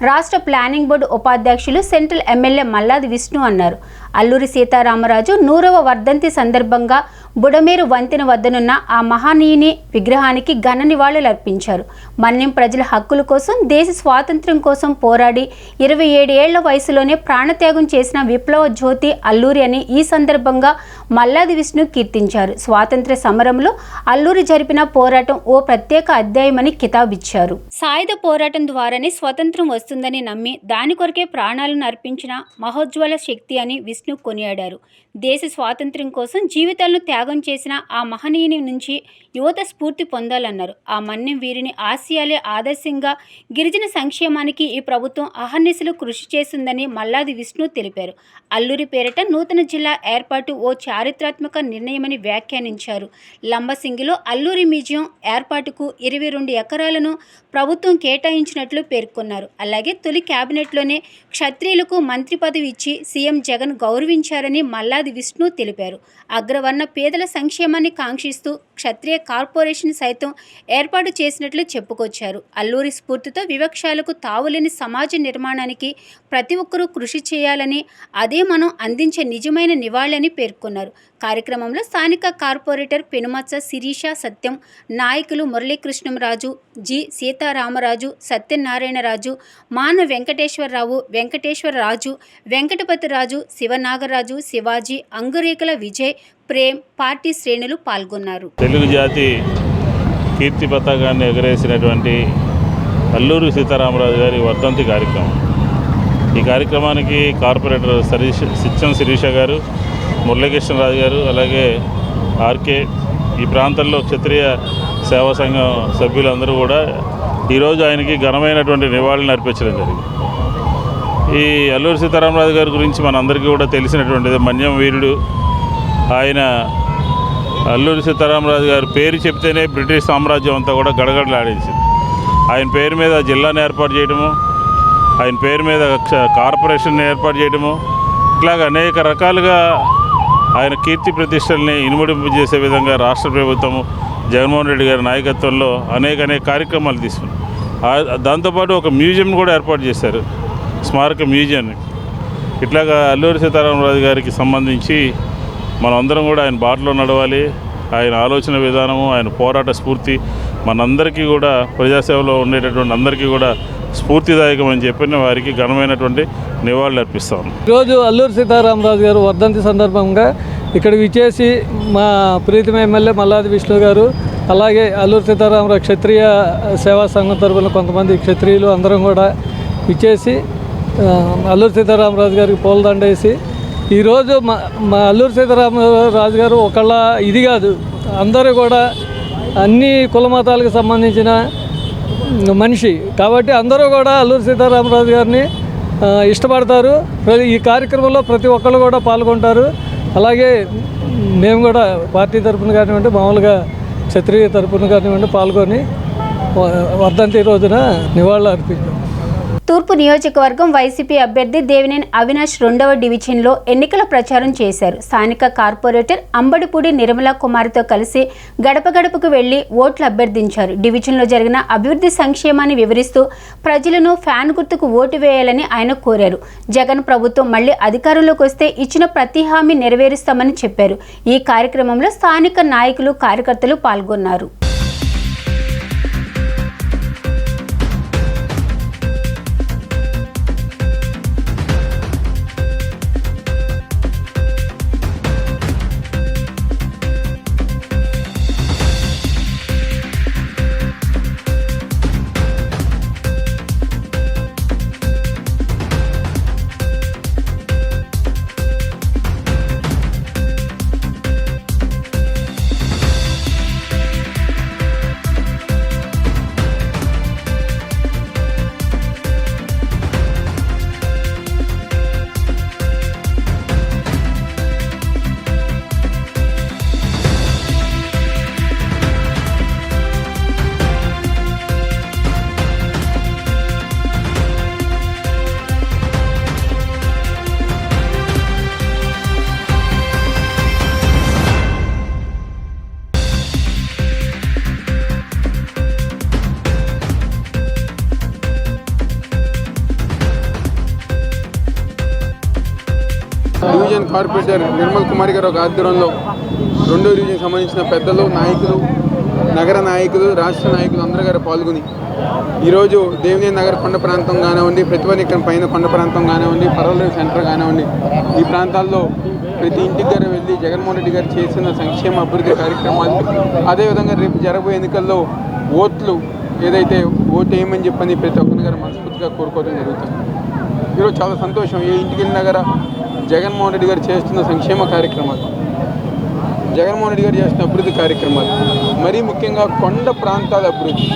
రాష్ట్ర ప్లానింగ్ బోర్డు ఉపాధ్యక్షులు సెంట్రల్ ఎమ్మెల్యే మల్లాది విష్ణు అన్నారు. అల్లూరి సీతారామరాజు 100వ వర్ధంతి సందర్భంగా బుడమేరు వంతెన వద్దనున్న ఆ మహనీయుని విగ్రహానికి ఘన నివాళులర్పించారు. మన్యం ప్రజల హక్కుల కోసం, దేశ స్వాతంత్ర్యం కోసం పోరాడి 27 ఏళ్ల వయసులోనే ప్రాణత్యాగం చేసిన విప్లవ జ్యోతి అల్లూరి అని ఈ సందర్భంగా మల్లాది విష్ణు కీర్తించారు. స్వాతంత్ర సమరంలో అల్లూరి జరిపిన పోరాటం ఓ ప్రత్యేక అధ్యాయమని కితాబిచ్చారు. సాయుధ పోరాటం ద్వారానే స్వతంత్రం వస్తుందని నమ్మి దాని కొరకే ప్రాణాలను అర్పించిన మహోజ్వల శక్తి అని విష్ణు కొనియాడారు. దేశ స్వాతంత్ర్యం కోసం జీవితాలను త్యాగం చేసిన ఆ మహనీయుని నుంచి యువత స్ఫూర్తి పొందాలన్నారు. ఆ మన్యం వీరిని ఆశయాలే ఆదర్శంగా గిరిజన సంక్షేమానికి ఈ ప్రభుత్వం అహర్నిశలు కృషి చేస్తుందని మల్లాది విష్ణు తెలిపారు. అల్లూరి పేరిట నూతన జిల్లా ఏర్పాటు ఓ చారిత్రాత్మక నిర్ణయమని వ్యాఖ్యానించారు. లంబసింగిలో అల్లూరి మ్యూజియం ఏర్పాటుకు 22 ఎకరాలను ప్రభుత్వం కేటాయించినట్లు పేర్కొన్నారు. అలాగే తొలి కేబినెట్లోనే క్షత్రియులకు మంత్రి పదవి ఇచ్చి సీఎం జగన్ గౌరవించారని మల్లాది విష్ణు తెలిపారు. అగ్రవర్ణ పేదల సంక్షేమాన్ని కాంక్షిస్తూ క్షత్రియ కార్పొరేషన్ సైతం ఏర్పాటు చేసినట్లు చెప్పుకొచ్చారు. అల్లూరి స్ఫూర్తితో వివక్షాలకు తావులేని సమాజ నిర్మాణానికి ప్రతి ఒక్కరూ కృషి చేయాలని, అదే మనం అందించే నిజమైన నివాళని పేర్కొన్నారు. కార్యక్రమంలో స్థానిక కార్పొరేటర్ పెనుమత్స శిరీష సత్యం, నాయకులు మురళీకృష్ణంరాజు, జి సీతారామరాజు, సత్యనారాయణరాజు, మాన వెంకటేశ్వరరావు, వెంకటేశ్వరరాజు, వెంకటపతిరాజు, శివనాగరాజు, శివాజీ, అంగురేకుల విజయ్, ప్రేమ్, పార్టీ శ్రేణులు పాల్గొన్నారు. తెలుగు జాతి కీర్తి పతాకాన్ని ఎగరేసినటువంటి అల్లూరి సీతారామరాజు గారి వర్ధంతి కార్యక్రమం. ఈ కార్యక్రమానికి కార్పొరేటర్ సిచ్చం శిరీష గారు, మురళీకృష్ణరాజు గారు, అలాగే ఆర్కే, ఈ ప్రాంతంలో క్షత్రియ సేవా సంఘం సభ్యులందరూ కూడా ఈరోజు ఆయనకి ఘనమైనటువంటి నివాళులను అర్పించడం జరిగింది. ఈ అల్లూరి సీతారామరాజు గారి గురించి మనందరికీ కూడా తెలిసినటువంటిది. మన్యం వీరుడు ఆయన. అల్లూరి సీతారామరాజు గారి పేరు చెప్తేనే బ్రిటిష్ సామ్రాజ్యం అంతా కూడా గడగడలాడించింది. ఆయన పేరు మీద జిల్లాను ఏర్పాటు చేయడము, ఆయన పేరు మీద కార్పొరేషన్ ఏర్పాటు చేయడము, ఇట్లాగ అనేక రకాలుగా ఆయన కీర్తి ప్రతిష్టల్ని ఇనుమడింపజేసే విధంగా రాష్ట్ర ప్రభుత్వము జగన్మోహన్ రెడ్డి గారి నాయకత్వంలో అనేక కార్యక్రమాలు తీసుకున్నారు. దాంతోపాటు ఒక మ్యూజియం కూడా ఏర్పాటు చేశారు, స్మారక మ్యూజియాన్ని. ఇట్లాగా అల్లూరి సీతారామరాజు గారికి సంబంధించి మనమందరం కూడా ఆయన బాటలో నడవాలి. ఆయన ఆలోచన విధానము, ఆయన పోరాట స్ఫూర్తి మనందరికీ కూడా ప్రజాసేవలో ఉండేటటువంటి అందరికీ కూడా స్ఫూర్తిదాయకం అని చెప్పిన వారికి ఘనమైనటువంటి నివాళులు అర్పిస్తాను. ఈరోజు అల్లూరి సీతారామరాజు గారు వర్ధంతి సందర్భంగా ఇక్కడ విచ్చేసి మా ప్రీతమ ఎమ్మెల్యే మల్లాది విష్ణు గారు, అలాగే అల్లూరి సీతారామరాజు క్షత్రియ సేవా సంఘం తరపున కొంతమంది క్షత్రియులు అందరం కూడా విచ్చేసి అల్లూరి సీతారామరాజు గారికి పూలదండ వేసి, ఈరోజు మా అల్లూరి సీతారామరాజు గారు ఒకళ్ళ ఇది కాదు, అందరూ కూడా అన్ని కుల మతాలకు సంబంధించిన మనిషి కాబట్టి అందరూ కూడా అల్లూరి సీతారామరాజు గారిని ఇష్టపడతారు. ఈ కార్యక్రమంలో ప్రతి ఒక్కళ్ళు కూడా పాల్గొంటారు. అలాగే మేము కూడా పార్టీ తరఫున కానివ్వండి, మామూలుగా క్షత్రియ తరఫున కానివ్వండి పాల్గొని వర్ధంతి రోజున నివాళులు అర్పించాం. తూర్పు నియోజకవర్గం వైసీపీ అభ్యర్థి దేవినేని అవినాష్ 2వ డివిజన్లో ఎన్నికల ప్రచారం చేశారు. స్థానిక కార్పొరేటర్ అంబడిపూడి నిర్మలా కుమారితో కలిసి గడప గడపకు వెళ్లి ఓట్లు అభ్యర్థించారు. డివిజన్లో జరిగిన అభివృద్ధి సంక్షేమాన్ని వివరిస్తూ ప్రజలను ఫ్యాన్ గుర్తుకు ఓటు వేయాలని ఆయన కోరారు. జగన్ ప్రభుత్వం మళ్లీ అధికారంలోకి వస్తే ఇచ్చిన ప్రతి హామీ నెరవేరుస్తామని చెప్పారు. ఈ కార్యక్రమంలో స్థానిక నాయకులు, కార్యకర్తలు పాల్గొన్నారు. కార్పొరేటర్ నిర్మల్ కుమార్ గారు ఒక ఆధ్వర్యంలో 2వ డివిజన్కి సంబంధించిన పెద్దలు, నాయకులు, నగర నాయకులు, రాష్ట్ర నాయకులు అందరూ గారు పాల్గొని ఈరోజు దేవినేని నగర్ కొండ ప్రాంతం కానివ్వండి, ప్రతిభానికం పైన కొండ ప్రాంతం కానివ్వండి, పర్వలేరు సెంటర్ కానివ్వండి, ఈ ప్రాంతాల్లో ప్రతి ఇంటికి గారు వెళ్ళి జగన్మోహన్ రెడ్డి గారు చేసిన సంక్షేమ అభివృద్ధి కార్యక్రమాలు, అదేవిధంగా రేపు జరగబోయే ఎన్నికల్లో ఓట్లు ఏదైతే ఓటు వేయమని చెప్పని ప్రతి ఒక్కరి గారు మనస్ఫూర్తిగా కోరుకోవడం జరుగుతుంది. ఈరోజు చాలా సంతోషం. ఏ ఇంటికి వెళ్ళినా గారు జగన్మోహన్ రెడ్డి గారు చేస్తున్న సంక్షేమ కార్యక్రమాలు, జగన్మోహన్ రెడ్డి గారు చేస్తున్న అభివృద్ధి కార్యక్రమాలు, మరీ ముఖ్యంగా కొండ ప్రాంతాల అభివృద్ధి.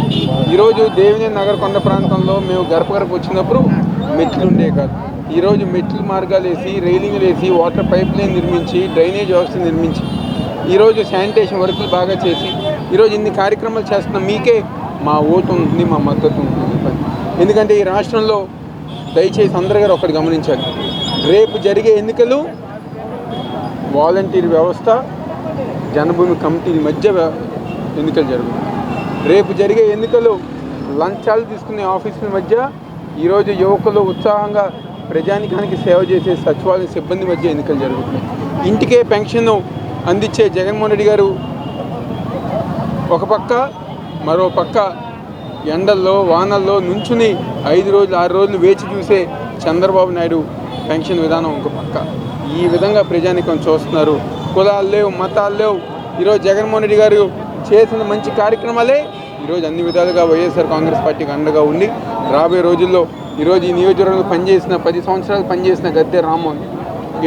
ఈరోజు దేవినేని నగర్ కొండ ప్రాంతంలో మేము గడప వచ్చినప్పుడు మెట్లు ఉండే కాదు. ఈరోజు మెట్లు మార్గాలు వేసి, రైలింగ్లు వేసి, వాటర్ పైప్ లైన్ నిర్మించి, డ్రైనేజ్ వ్యవస్థ నిర్మించి, ఈరోజు శానిటేషన్ వర్కులు బాగా చేసి ఈరోజు ఇన్ని కార్యక్రమాలు చేస్తున్న మీకే మా ఓటు ఉంటుంది, మా మద్దతు ఉంటుంది. ఎందుకంటే ఈ రాష్ట్రంలో దయచేసి అందరూ గారు ఒకటి గమనించాలి, రేపు జరిగే ఎన్నికలు వాలంటీర్ వ్యవస్థ, జనభూమి కమిటీ మధ్య ఎన్నికలు జరుగుతాయి. రేపు జరిగే ఎన్నికలు లంచాలు తీసుకునే ఆఫీసుల మధ్య, ఈరోజు యువకులు ఉత్సాహంగా ప్రజానికానికి సేవ చేసే సచివాలయ సిబ్బంది మధ్య ఎన్నికలు జరుగుతున్నాయి. ఇంటికే పెన్షన్ అందించే జగన్మోహన్ రెడ్డి గారు ఒక పక్క, మరో పక్క ఎండల్లో వానల్లో నుంచుని 5 రోజులు 6 రోజులు వేచి చూసే చంద్రబాబు నాయుడు పెన్షన్ విధానం ఒక పక్క. ఈ విధంగా ప్రజానికం చూస్తున్నారు. కులాలు లేవు, మతాలు లేవు. ఈరోజు జగన్మోహన్ రెడ్డి గారు చేసిన మంచి కార్యక్రమాలే ఈరోజు అన్ని విధాలుగా వైఎస్ఆర్ కాంగ్రెస్ పార్టీకి అండగా ఉండి రాబోయే రోజుల్లో ఈరోజు ఈ నియోజకవర్గంలో పనిచేసిన 10 సంవత్సరాలు పనిచేసిన గద్దె రామ్మోహన్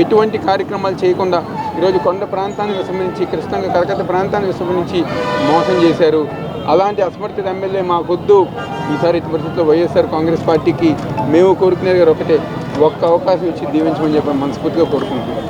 ఎటువంటి కార్యక్రమాలు చేయకుండా ఈరోజు కొండ ప్రాంతాన్ని విస్మరించి, కృష్ణంగా కలకత్తా ప్రాంతాన్ని విస్మరించి మోసం చేశారు. అలాంటి అసమర్థిత ఎమ్మెల్యే మాకొద్దు. ఈసారి ఇటు పరిస్థితుల్లో వైఎస్ఆర్ కాంగ్రెస్ పార్టీకి మేము కోరుకునేది గారు ఒకటే, ఒక్క అవకాశం ఇచ్చి దీవించమని చెప్పి మనస్ఫూర్తిగా కోరుకుంటున్నాం.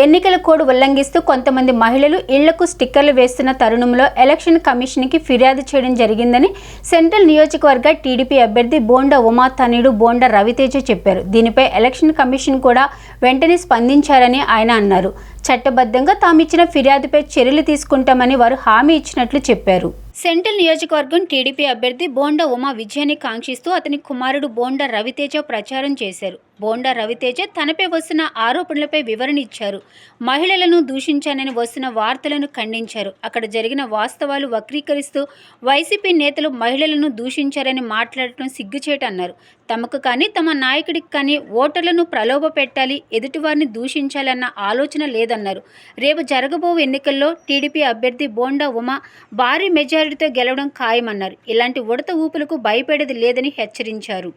ఎన్నికల కోడ్ ఉల్లంఘిస్తూ కొంతమంది మహిళలు ఇళ్లకు స్టిక్కర్లు వేస్తున్న తరుణంలో ఎలక్షన్ కమిషన్కి ఫిర్యాదు చేయడం జరిగిందని సెంట్రల్ నియోజకవర్గ టీడీపీ అభ్యర్థి బోండా ఉమా తనయుడు బోండా రవితేజ చెప్పారు. దీనిపై ఎలక్షన్ కమిషన్ కూడా వెంటనే స్పందించారని ఆయన అన్నారు. చట్టబద్ధంగా తామిచ్చిన ఫిర్యాదుపై చర్యలు తీసుకుంటామని వారు హామీ ఇచ్చినట్లు చెప్పారు. సెంట్రల్ నియోజకవర్గం టీడీపీ అభ్యర్థి బోండా ఉమా విజయాన్ని కాంక్షిస్తూ అతని కుమారుడు బోండా రవితేజ ప్రచారం చేశారు. బోండా రవితేజ తనపై వస్తున్న ఆరోపణలపై వివరణ ఇచ్చారు. మహిళలను దూషించానని వస్తున్న వార్తలను ఖండించారు. అక్కడ జరిగిన వాస్తవాలు వక్రీకరిస్తూ వైసీపీ నేతలు మహిళలను దూషించారని మాట్లాడటం సిగ్గుచేటన్నారు. తమకు కానీ తమ నాయకుడికి కానీ ఓటర్లను ప్రలోభ పెట్టాలి, ఎదుటివారిని దూషించాలన్న ఆలోచన లేదన్నారు. రేపు జరగబో ఎన్నికల్లో టీడీపీ అభ్యర్థి బోండా ఉమా భారీ మెజారిటీతో గెలవడం ఖాయమన్నారు. ఇలాంటి ఉడత ఊపులకు భయపడేది లేదని హెచ్చరించారు.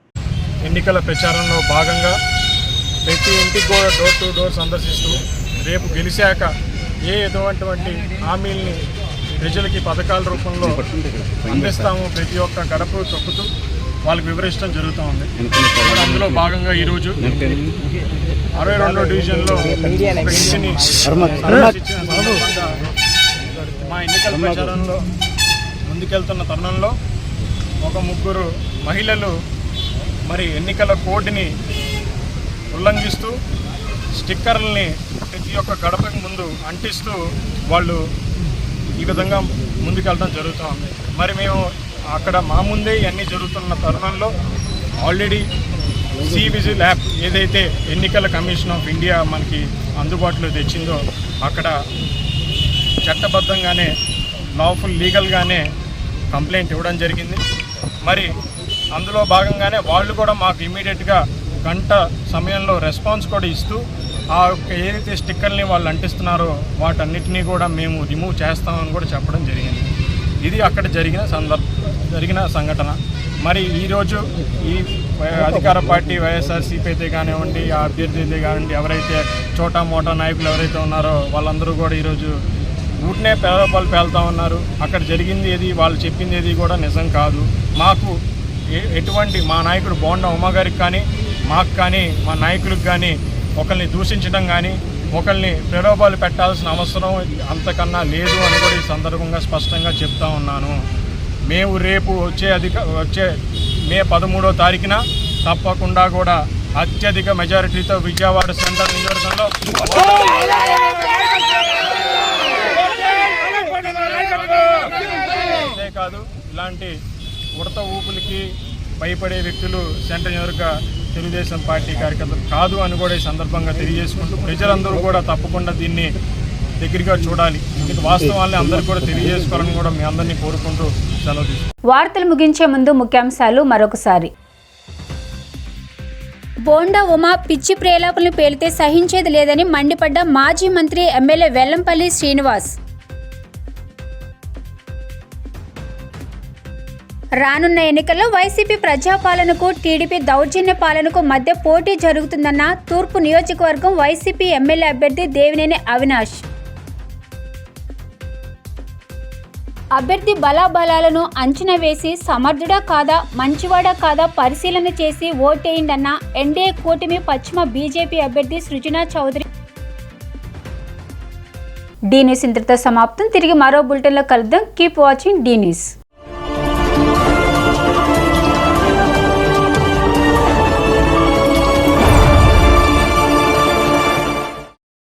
ఎన్నికల ప్రచారంలో భాగంగా ప్రతి ఇంటికి కూడా డోర్ టు డోర్ సందర్శిస్తూ రేపు గెలిచాక ఎటువంటి హామీల్ని ప్రజలకి పథకాల రూపంలో అందిస్తాము ప్రతి ఒక్క గడప తొక్కుతూ వాళ్ళకి వివరించడం జరుగుతూ ఉంది. అందులో భాగంగా ఈరోజు 62వ డివిజన్లో ఒక ఇంటిని మా ఎన్నికల ప్రచారంలో ముందుకెళ్తున్న తరుణంలో ఒక 3 మహిళలు మరి ఎన్నికల కోడ్ని ఉల్లంఘిస్తూ స్టిక్కర్లని ప్రతి ఒక్క గడపకి ముందు అంటిస్తూ వాళ్ళు ఈ విధంగా ముందుకెళ్ళడం జరుగుతూ ఉంది. మరి మేము అక్కడ మా ముందే ఇవన్నీ జరుగుతున్న తరుణంలో ఆల్రెడీ విజిల్ యాప్ ఏదైతే ఎన్నికల కమిషన్ ఆఫ్ ఇండియా మనకి అందుబాటులో తెచ్చిందో అక్కడ చట్టబద్ధంగానే లాఫుల్ లీగల్గానే కంప్లైంట్ ఇవ్వడం జరిగింది. మరి అందులో భాగంగానే వాళ్ళు కూడా మాకు ఇమీడియట్గా గంట సమయంలో రెస్పాన్స్ కూడా ఇస్తూ ఆ ఏదైతే స్టిక్కర్ని వాళ్ళు అంటిస్తున్నారో వాటన్నిటినీ కూడా మేము రిమూవ్ చేస్తామని కూడా చెప్పడం జరిగింది. ఇది అక్కడ జరిగిన సంఘటన. మరి ఈరోజు ఈ అధికార పార్టీ వైఎస్ఆర్సీపీ అయితే కానివ్వండి, ఆ అభ్యర్థి అయితే కానివ్వండి, ఎవరైతే చోటా మోటా నాయకులు ఎవరైతే ఉన్నారో వాళ్ళందరూ కూడా ఈరోజు ఊటినే పేదపాలు పేలుతూ ఉన్నారు. అక్కడ జరిగింది ఏది, వాళ్ళు చెప్పింది ఏది కూడా నిజం కాదు. మాకు ఎటువంటి మా నాయకుడు బోండా ఉమా గారికి కానీ, మాకు కానీ, మా నాయకులకు కానీ ఒకరిని దూషించడం కానీ, ఒకరిని ప్రలోభాలు పెట్టాల్సిన అవసరం అంతకన్నా లేదు అని కూడా ఈ సందర్భంగా స్పష్టంగా చెప్తా ఉన్నాను. మేము రేపు వచ్చే మే 13వ తారీఖున తప్పకుండా కూడా అత్యధిక మెజారిటీతో విజయవాడ సెంట్రల్ నియోజకవర్గంలో అంతేకాదు ఇలాంటి ఉడత ఊపులకి భయపడే వ్యక్తులు సెంట్రల్ నియోజకవర్గ తెలుగుదేశం పార్టీ కార్యకర్తలు కాదు అని కూడా ఈ సందర్భంగా తెలియజేసుకుంటూ ప్రజలందరూ కూడా తప్పకుండా దీన్ని దగ్గరగా చూడాలి, ఇందుకు వాస్తవాన్ని అందరికీ కూడా తెలియజేసుకోవాలని కూడా మీ అందరినీ కోరుకుంటూ సెలవు తీసుకుంటాం. వార్తలు ముగించే ముందు ముఖ్యాంశాలు మరొకసారి. బోండా ఉమా పిచ్చి ప్రేలాపనలు పేలితే సహించేది లేదని మండిపడ్డ మాజీ మంత్రి ఎమ్మెల్యే వెల్లంపల్లి శ్రీనివాస్. రానున్న ఎన్నికల్లో వైసీపీ ప్రజాపాలనకు టీడీపీ దౌర్జన్య పాలనకు మధ్య పోటీ జరుగుతుందన్న తూర్పు నియోజకవర్గం వైసీపీ ఎమ్మెల్యే అభ్యర్థి దేవినేని అవినాష్. అభ్యర్థి బలాబలాలను అంచనా వేసి సమర్థుడా కాదా మంచివాడా కాదా పరిశీలన చేసి ఓటేయండన్న ఎన్డీఏ కూటమి పశ్చిమ బీజేపీ అభ్యర్థి సృజనా చౌదరి. డీ న్యూస్ ఇంతటితో సమాప్తం. తిరిగి మరో బులెటిన్లో కలుద్దాం. Keep watching the news.